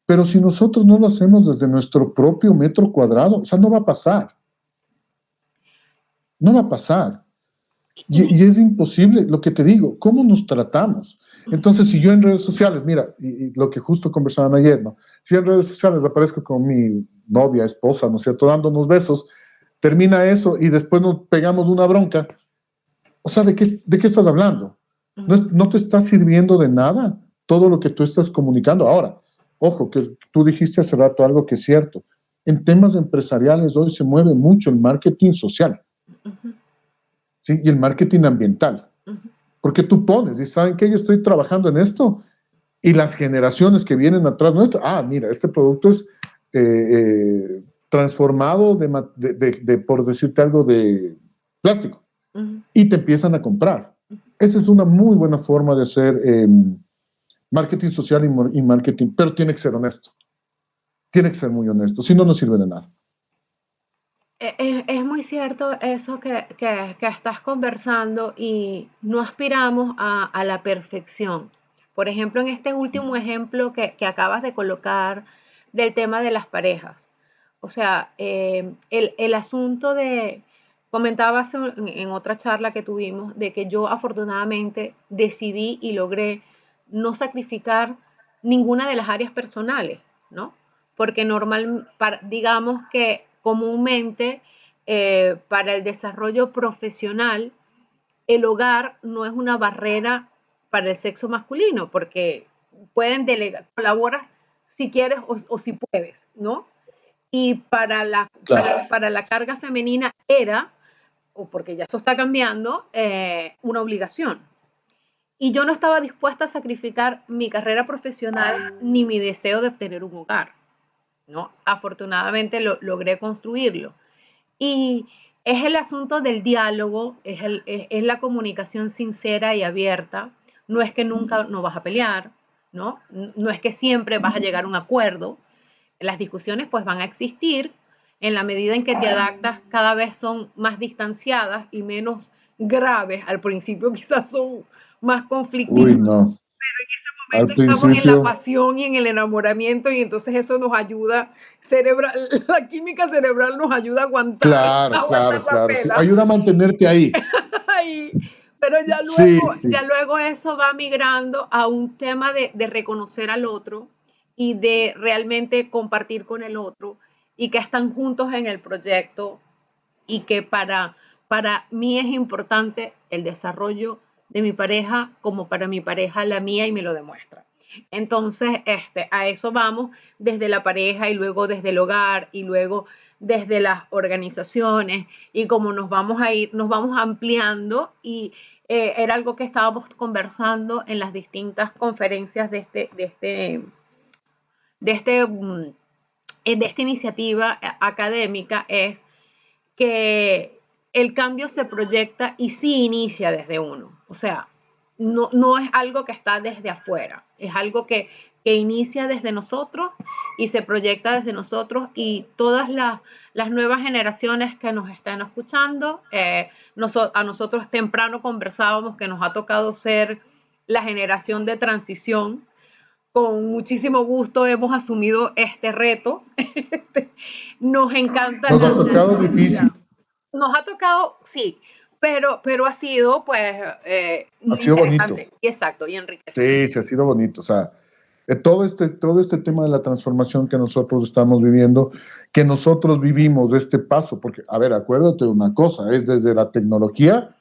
Pero si nosotros no lo hacemos desde nuestro propio metro cuadrado, o sea, no va a pasar. No va a pasar. Y es imposible, lo que te digo, ¿cómo nos tratamos? Entonces, si yo en redes sociales, mira, y lo que justo conversaban ayer, ¿no? Si en redes sociales aparezco con mi novia, esposa, ¿no es cierto?, dándonos besos, termina eso y después nos pegamos una bronca. O sea, ¿de qué estás hablando? No te está sirviendo de nada todo lo que tú estás comunicando. Ahora, ojo, que tú dijiste hace rato algo que es cierto. En temas empresariales hoy se mueve mucho el marketing social, ¿sí? Y el marketing ambiental. Porque tú pones, y saben que yo estoy trabajando en esto, y las generaciones que vienen atrás nuestro, mira, este producto es transformado por decirte algo, de plástico. Y te empiezan a comprar. Esa es una muy buena forma de hacer marketing social y marketing, pero tiene que ser honesto. Tiene que ser muy honesto, si no, no sirve de nada. Es muy cierto eso que estás conversando y no aspiramos a la perfección. Por ejemplo, en este último ejemplo que acabas de colocar del tema de las parejas. O sea, el asunto comentabas en otra charla que tuvimos, de que yo afortunadamente decidí y logré no sacrificar ninguna de las áreas personales, ¿no? Porque digamos que comúnmente para el desarrollo profesional, el hogar no es una barrera para el sexo masculino, porque pueden delegar, colaboras si quieres o si puedes, ¿no? Y para la carga femenina era, o porque ya eso está cambiando, una obligación. Y yo no estaba dispuesta a sacrificar mi carrera profesional ni mi deseo de tener un hogar, ¿no? Afortunadamente logré construirlo. Y es el asunto del diálogo, es la comunicación sincera y abierta. No es que nunca no vas a pelear, ¿no? No es que siempre vas a llegar a un acuerdo. Las discusiones pues van a existir en la medida en que te adaptas, cada vez son más distanciadas y menos graves. Al principio quizás son más conflictivas. Uy, no. Pero en ese momento estamos en la pasión y en el enamoramiento y entonces eso nos ayuda, la química cerebral nos ayuda a aguantar. Claro. Sí. Ayuda a mantenerte ahí. Pero ya luego eso va migrando a un tema de reconocer al otro y de realmente compartir con el otro y que están juntos en el proyecto y que para para mí es importante el desarrollo de mi pareja como para mi pareja la mía y me lo demuestra. Entonces, a eso vamos desde la pareja y luego desde el hogar y luego desde las organizaciones y como nos vamos a ir, nos vamos ampliando y era algo que estábamos conversando en las distintas conferencias de esta iniciativa académica, es que el cambio se proyecta y sí inicia desde uno. O sea, no es algo que está desde afuera, es algo que inicia desde nosotros y se proyecta desde nosotros, y todas las nuevas generaciones que nos están escuchando, a nosotros temprano conversábamos que nos ha tocado ser la generación de transición. Con muchísimo gusto hemos asumido este reto. Nos encanta. Nos ha tocado difícil. Nos ha tocado, sí, pero ha sido, pues, ha sido bonito. Exacto, y enriquecedor. Sí, ha sido bonito. O sea, todo este tema de la transformación que nosotros estamos viviendo, que nosotros vivimos de este paso, porque, a ver, acuérdate de una cosa, es desde la tecnología,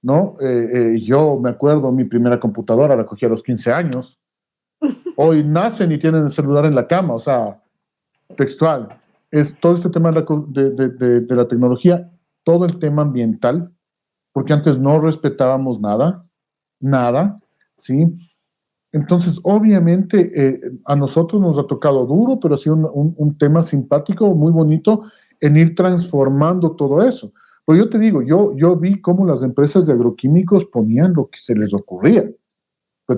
¿no? Yo me acuerdo, mi primera computadora la cogí a los 15 años. Hoy nacen y tienen el celular en la cama, o sea, textual. Es todo este tema de la tecnología, todo el tema ambiental, porque antes no respetábamos nada, ¿sí? Entonces, obviamente, a nosotros nos ha tocado duro, pero ha sido un tema simpático, muy bonito, en ir transformando todo eso. Pero yo te digo, yo vi cómo las empresas de agroquímicos ponían lo que se les ocurría,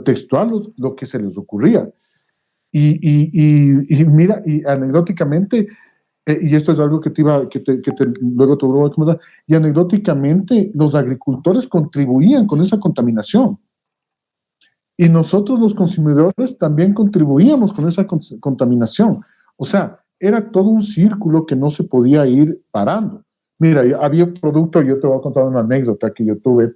textual lo que se les ocurría. Y mira, y anecdóticamente, y esto es algo que luego te voy a comentar, y anecdóticamente los agricultores contribuían con esa contaminación. Y nosotros los consumidores también contribuíamos con esa contaminación. O sea, era todo un círculo que no se podía ir parando. Mira, había un producto, yo te voy a contar una anécdota que yo tuve.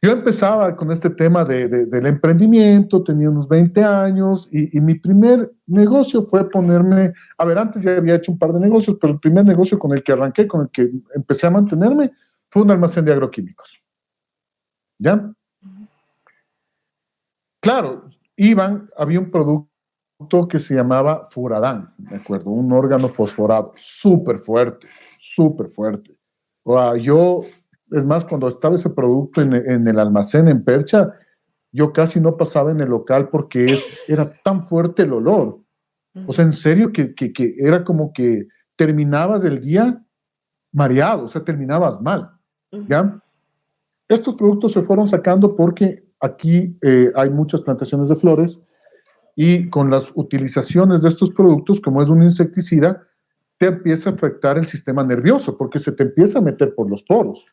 Yo empezaba con este tema del emprendimiento, tenía unos 20 años y mi primer negocio fue ponerme, a ver, antes ya había hecho un par de negocios, pero el primer negocio con el que arranqué, con el que empecé a mantenerme, fue un almacén de agroquímicos. ¿Ya? Claro, había un producto que se llamaba Furadán, me acuerdo, un órgano fosforado, súper fuerte. O sea, es más, cuando estaba ese producto en el almacén en Percha, yo casi no pasaba en el local porque era tan fuerte el olor. O sea, en serio que era como que terminabas el día mareado, o sea, terminabas mal, ¿ya? Estos productos se fueron sacando porque aquí hay muchas plantaciones de flores y con las utilizaciones de estos productos, como es un insecticida, te empieza a afectar el sistema nervioso porque se te empieza a meter por los poros.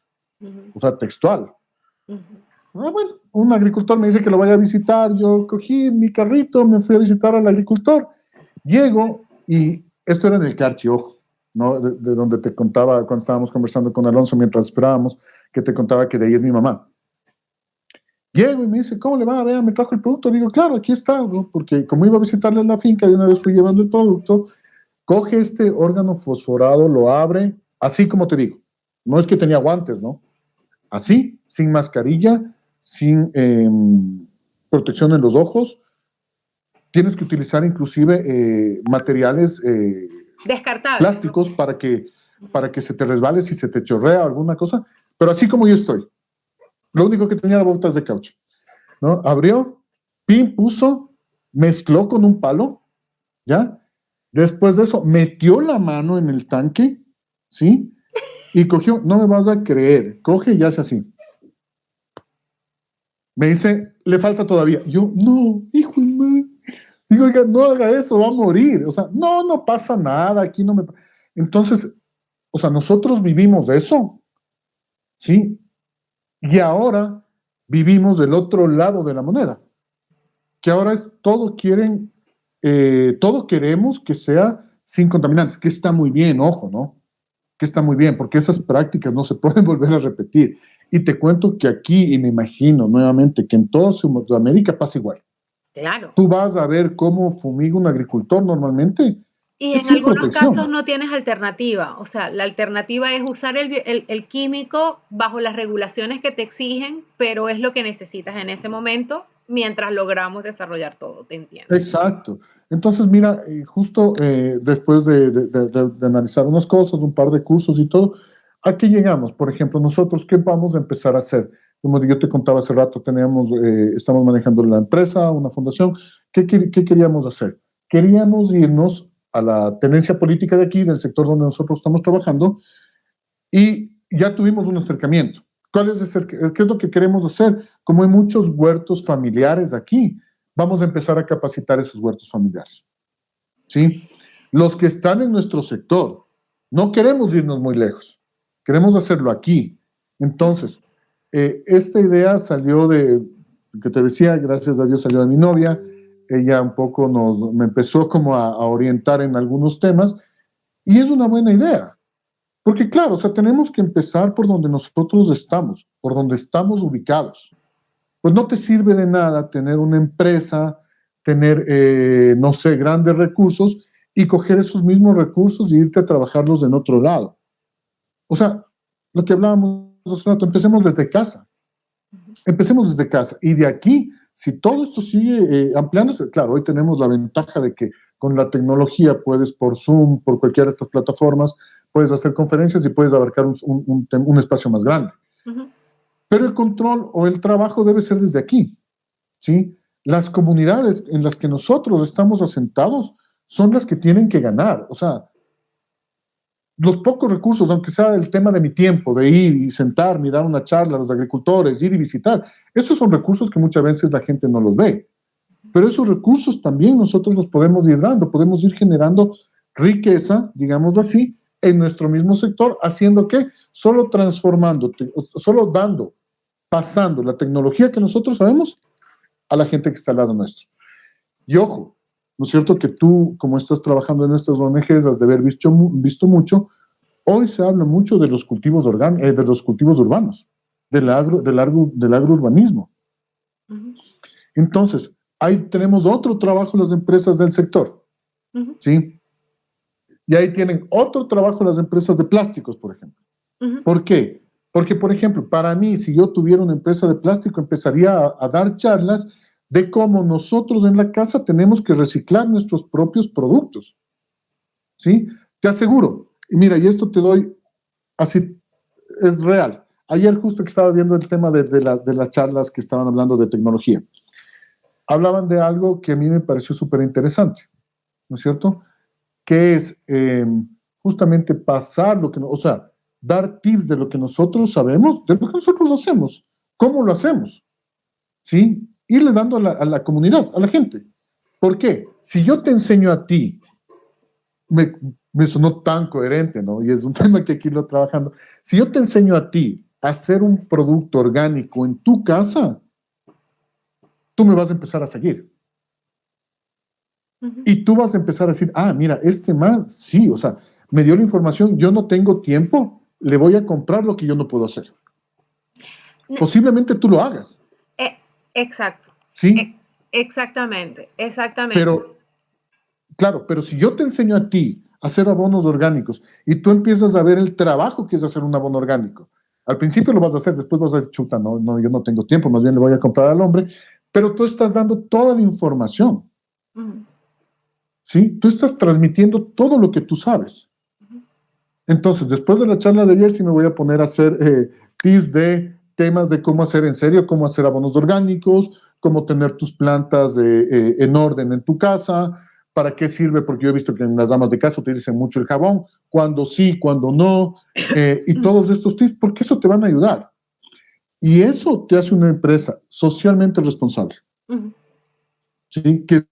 O sea, textual. Bueno, un agricultor me dice que lo vaya a visitar, yo cogí mi carrito, me fui a visitar al agricultor, llego y esto era en el Carchi, ojo, ¿no? De donde te contaba cuando estábamos conversando con Alonso mientras esperábamos, que te contaba que de ahí es mi mamá. Llego y me dice, ¿cómo le va? Vea, me trajo el producto. Digo, claro, aquí está, ¿no? Porque como iba a visitarle en la finca, de una vez fui llevando el producto, coge este órgano fosforado, lo abre, así como te digo, no es que tenía guantes, ¿no? Así, sin mascarilla, sin protección en los ojos. Tienes que utilizar inclusive materiales descartables, plásticos, ¿no? para que se te resbale si se te chorrea alguna cosa, pero así como yo estoy. Lo único que tenía era botas de caucho, ¿no? Abrió, pin, puso, mezcló con un palo, ¿ya? Después de eso, metió la mano en el tanque, ¿sí? Y cogió, no me vas a creer, coge y hace así. Me dice, le falta todavía. Yo, no, hijo de madre. Digo, oiga, no haga eso, va a morir. O sea, no pasa nada, aquí no me... Entonces, o sea, nosotros vivimos de eso, ¿sí? Y ahora vivimos del otro lado de la moneda, que ahora es todo queremos que sea sin contaminantes, que está muy bien, ojo, ¿no? Que está muy bien, porque esas prácticas no se pueden volver a repetir. Y te cuento que aquí, y me imagino nuevamente que en toda Sudamérica pasa igual. Claro. Tú vas a ver cómo fumiga un agricultor normalmente Y es en sin algunos casos protección. no tienes alternativa, o sea, la alternativa es usar el químico bajo las regulaciones que te exigen, pero es lo que necesitas en ese momento mientras logramos desarrollar todo, te entiendo. Exacto. Entonces, mira, justo después de analizar unas cosas, un par de cursos y todo, ¿a qué llegamos? Por ejemplo, nosotros, ¿qué vamos a empezar a hacer? Como yo te contaba hace rato, estamos manejando la empresa, una fundación. ¿Qué queríamos hacer? Queríamos irnos a la tenencia política de aquí, del sector donde nosotros estamos trabajando, y ya tuvimos un acercamiento. ¿Qué es lo que queremos hacer? Como hay muchos huertos familiares aquí, vamos a empezar a capacitar esos huertos familiares. ¿Sí? Los que están en nuestro sector, no queremos irnos muy lejos, queremos hacerlo aquí. Entonces, esta idea salió que te decía, gracias a Dios salió de mi novia, ella un poco me empezó como a orientar en algunos temas, y es una buena idea. Porque claro, o sea, tenemos que empezar por donde nosotros estamos, por donde estamos ubicados. Pues no te sirve de nada tener una empresa, tener, no sé, grandes recursos y coger esos mismos recursos e irte a trabajarlos en otro lado. O sea, lo que hablábamos hace rato, empecemos desde casa. Empecemos desde casa. Y de aquí, si todo esto sigue ampliándose, claro, hoy tenemos la ventaja de que con la tecnología puedes por Zoom, por cualquiera de estas plataformas, puedes hacer conferencias y puedes abarcar un espacio más grande. Uh-huh. Pero el control o el trabajo debe ser desde aquí, ¿sí? Las comunidades en las que nosotros estamos asentados son las que tienen que ganar. O sea, los pocos recursos, aunque sea el tema de mi tiempo, de ir y sentarme y dar una charla a los agricultores, ir y visitar, esos son recursos que muchas veces la gente no los ve. Pero esos recursos también nosotros los podemos ir dando, podemos ir generando riqueza, digámoslo así, en nuestro mismo sector, haciendo que solo transformando, solo pasando la tecnología que nosotros sabemos a la gente que está al lado nuestro. Y ojo, ¿no es cierto que tú, como estás trabajando en estas ONGs, has de haber visto mucho? Hoy se habla mucho de los cultivos urbanos, del agrourbanismo. Uh-huh. Entonces, ahí tenemos otro trabajo las empresas del sector, uh-huh. ¿sí? Y ahí tienen otro trabajo las empresas de plásticos, por ejemplo. Uh-huh. ¿Por qué? Porque, por ejemplo, para mí, si yo tuviera una empresa de plástico, empezaría a dar charlas de cómo nosotros en la casa tenemos que reciclar nuestros propios productos, ¿sí? Te aseguro, y mira, y esto te doy, así, es real. Ayer justo que estaba viendo el tema de las charlas que estaban hablando de tecnología, hablaban de algo que a mí me pareció súper interesante, ¿no es cierto? Que es justamente pasar dar tips de lo que nosotros sabemos, de lo que nosotros hacemos, cómo lo hacemos, ¿sí? Irle dando a la comunidad, a la gente. ¿Por qué? Si yo te enseño a ti, me sonó tan coherente, ¿no? Y es un tema que aquí lo trabajando. Si yo te enseño a ti a hacer un producto orgánico en tu casa, tú me vas a empezar a seguir. Uh-huh. Y tú vas a empezar a decir, mira, este man, sí, o sea, me dio la información, yo no tengo tiempo, le voy a comprar lo que yo no puedo hacer. Posiblemente tú lo hagas. Exacto. ¿Sí? Exactamente. Pero, claro, pero si yo te enseño a ti a hacer abonos orgánicos y tú empiezas a ver el trabajo que es hacer un abono orgánico, al principio lo vas a hacer, después vas a decir, chuta, no, yo no tengo tiempo, más bien le voy a comprar al hombre, pero tú estás dando toda la información. Uh-huh. ¿Sí? Tú estás transmitiendo todo lo que tú sabes. Uh-huh. Entonces, después de la charla de ayer, sí me voy a poner a hacer tips de temas de cómo hacer en serio, cómo hacer abonos orgánicos, cómo tener tus plantas en orden en tu casa, para qué sirve, porque yo he visto que en las damas de casa utilizan mucho el jabón, cuando sí, cuando no, y todos estos tips, porque eso te van a ayudar. Y eso te hace una empresa socialmente responsable. Uh-huh. ¿Sí? Que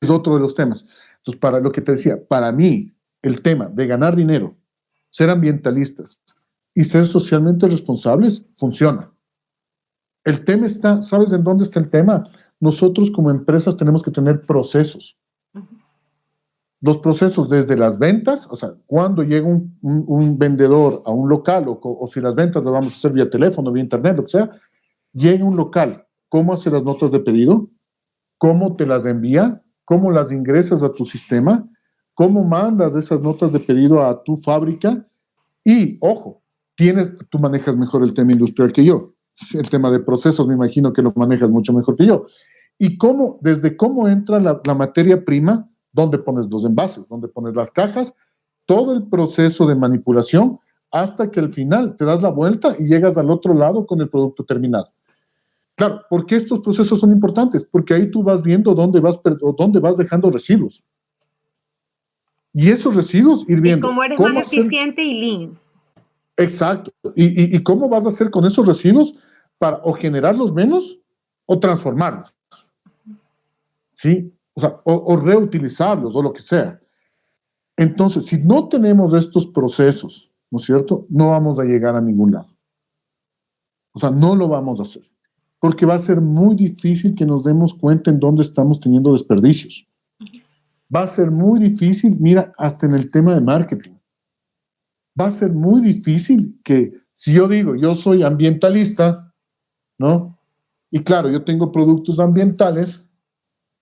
es otro de los temas. Entonces, para lo que te decía, para mí, el tema de ganar dinero, ser ambientalistas y ser socialmente responsables, funciona. El tema está, ¿sabes en dónde está el tema? Nosotros como empresas tenemos que tener procesos. Uh-huh. Los procesos desde las ventas, o sea, cuando llega un vendedor a un local, o si las ventas las vamos a hacer vía teléfono, vía internet, lo que sea, llega a un local, ¿cómo hace las notas de pedido? ¿Cómo te las envía? ¿Cómo las ingresas a tu sistema? cómo mandas esas notas de pedido a tu fábrica y, ojo, tú manejas mejor el tema industrial que yo. El tema de procesos me imagino que lo manejas mucho mejor que yo. Y desde cómo entra la materia prima, dónde pones los envases, dónde pones las cajas, todo el proceso de manipulación hasta que al final te das la vuelta y llegas al otro lado con el producto terminado. Claro, ¿por qué estos procesos son importantes? Porque ahí tú vas viendo dónde vas dejando residuos. Y esos residuos ir viendo. Y cómo eres más eficiente y lean. Exacto. ¿Y cómo vas a hacer con esos residuos para o generarlos menos o transformarlos? ¿Sí? O sea, o reutilizarlos o lo que sea. Entonces, si no tenemos estos procesos, ¿no es cierto? No vamos a llegar a ningún lado. O sea, no lo vamos a hacer. Porque va a ser muy difícil que nos demos cuenta en dónde estamos teniendo desperdicios. Va a ser muy difícil, mira, hasta en el tema de marketing. Va a ser muy difícil que, si yo digo, yo soy ambientalista, ¿no? Y claro, yo tengo productos ambientales,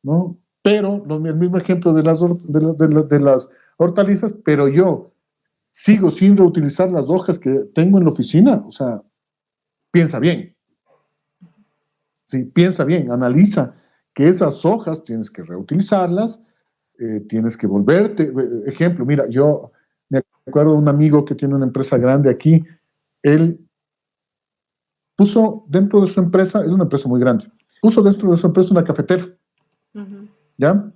¿no? Pero, el mismo ejemplo de las hortalizas, pero yo sigo sin reutilizar las hojas que tengo en la oficina. O sea, piensa bien. Sí, piensa bien, analiza que esas hojas tienes que reutilizarlas, tienes que volverte. Ejemplo, mira, yo me acuerdo de un amigo que tiene una empresa grande aquí, él puso dentro de su empresa, es una empresa muy grande, puso dentro de su empresa una cafetera, ¿ya?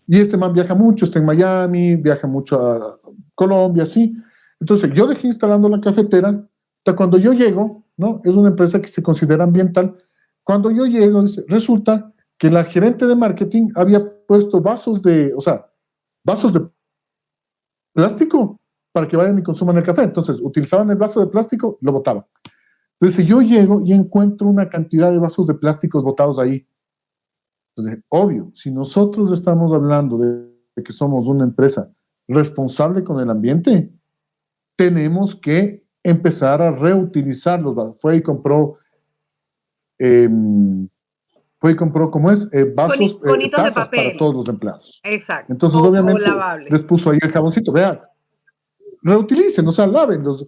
Y este man viaja mucho, está en Miami, viaja mucho a Colombia, así. Entonces, yo dejé instalando la cafetera, hasta cuando yo llego, ¿no? Es una empresa que se considera ambiental. Cuando yo llego, resulta que la gerente de marketing había puesto vasos de plástico para que vayan y consuman el café. Entonces, utilizaban el vaso de plástico, lo botaban. Entonces, yo llego y encuentro una cantidad de vasos de plásticos botados ahí. Entonces, obvio, si nosotros estamos hablando de que somos una empresa responsable con el ambiente, tenemos que empezar a reutilizar los vasos. Fue y compró, ¿cómo es? Vasos, Conitos de tazas papel para todos los empleados. Exacto. Entonces, obviamente, les puso ahí el jaboncito. Vean, reutilicen, o sea, lávenlos,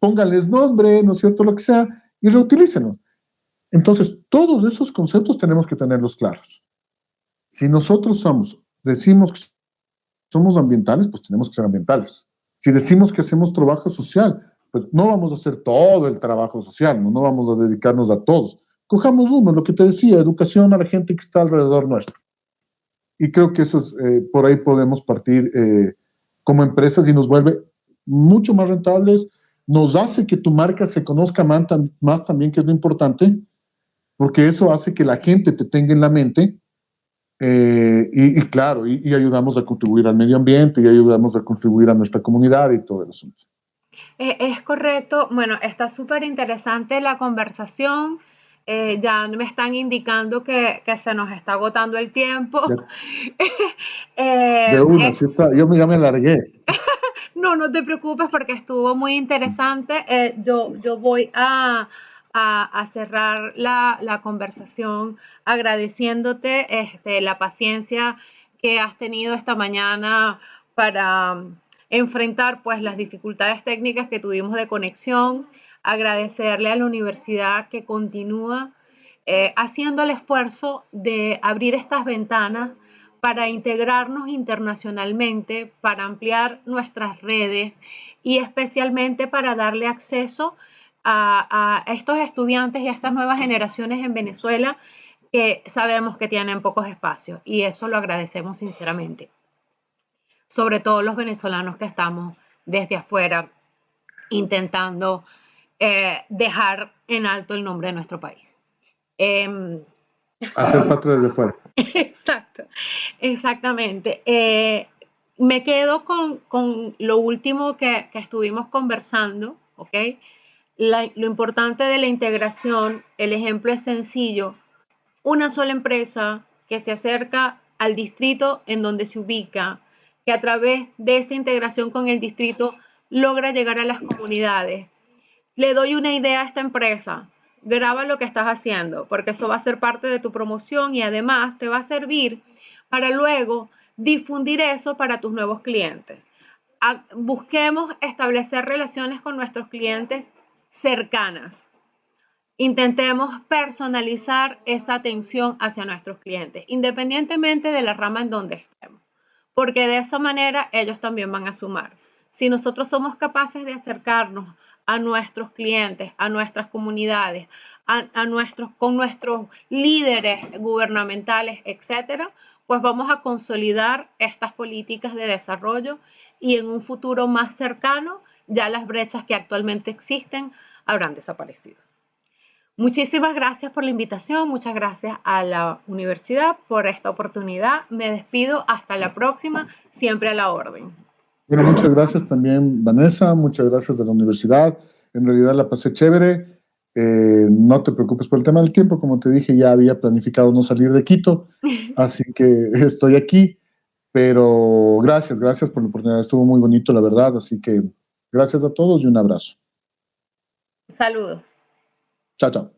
pónganles nombre, ¿no es cierto? Lo que sea, y reutilícenlo. Entonces, todos esos conceptos tenemos que tenerlos claros. Si nosotros decimos que somos ambientales, pues tenemos que ser ambientales. Si decimos que hacemos trabajo social, pues no vamos a hacer todo el trabajo social, no vamos a dedicarnos a todos. Cojamos uno, lo que te decía, educación a la gente que está alrededor nuestro. Y creo que eso es, por ahí podemos partir como empresas y nos vuelve mucho más rentables, nos hace que tu marca se conozca más también, que es lo importante, porque eso hace que la gente te tenga en la mente. Y claro, y ayudamos a contribuir al medio ambiente y ayudamos a contribuir a nuestra comunidad y todo el asunto. Es correcto. Bueno, está súper interesante la conversación. Ya me están indicando que se nos está agotando el tiempo. De una, sí está. Yo ya me alargué. No te preocupes porque estuvo muy interesante. Yo voy a cerrar la conversación agradeciéndote la paciencia que has tenido esta mañana para enfrentar pues las dificultades técnicas que tuvimos de conexión, agradecerle a la universidad que continúa haciendo el esfuerzo de abrir estas ventanas para integrarnos internacionalmente, para ampliar nuestras redes y especialmente para darle acceso a estos estudiantes y a estas nuevas generaciones en Venezuela que sabemos que tienen pocos espacios y eso lo agradecemos sinceramente. Sobre todo los venezolanos que estamos desde afuera intentando dejar en alto el nombre de nuestro país. Hacer patria desde fuera. Exacto, exactamente. Me quedo con lo último que estuvimos conversando, ¿ok? Lo importante de la integración, el ejemplo es sencillo. Una sola empresa que se acerca al distrito en donde se ubica, que a través de esa integración con el distrito logra llegar a las comunidades. Le doy una idea a esta empresa. Graba lo que estás haciendo, porque eso va a ser parte de tu promoción y además te va a servir para luego difundir eso para tus nuevos clientes. Busquemos establecer relaciones con nuestros clientes cercanas. Intentemos personalizar esa atención hacia nuestros clientes, independientemente de la rama en donde estemos, porque de esa manera ellos también van a sumar. Si nosotros somos capaces de acercarnos a nuestros clientes, a nuestras comunidades, con nuestros líderes gubernamentales, etcétera, pues vamos a consolidar estas políticas de desarrollo y en un futuro más cercano ya las brechas que actualmente existen habrán desaparecido. Muchísimas gracias por la invitación, muchas gracias a la universidad por esta oportunidad. Me despido, hasta la próxima, siempre a la orden. Bueno, muchas gracias también, Vanessa, muchas gracias a la universidad. En realidad la pasé chévere. No te preocupes por el tema del tiempo, como te dije, ya había planificado no salir de Quito, así que estoy aquí, pero gracias por la oportunidad, estuvo muy bonito, la verdad, así que gracias a todos y un abrazo. Saludos. Chao, chao.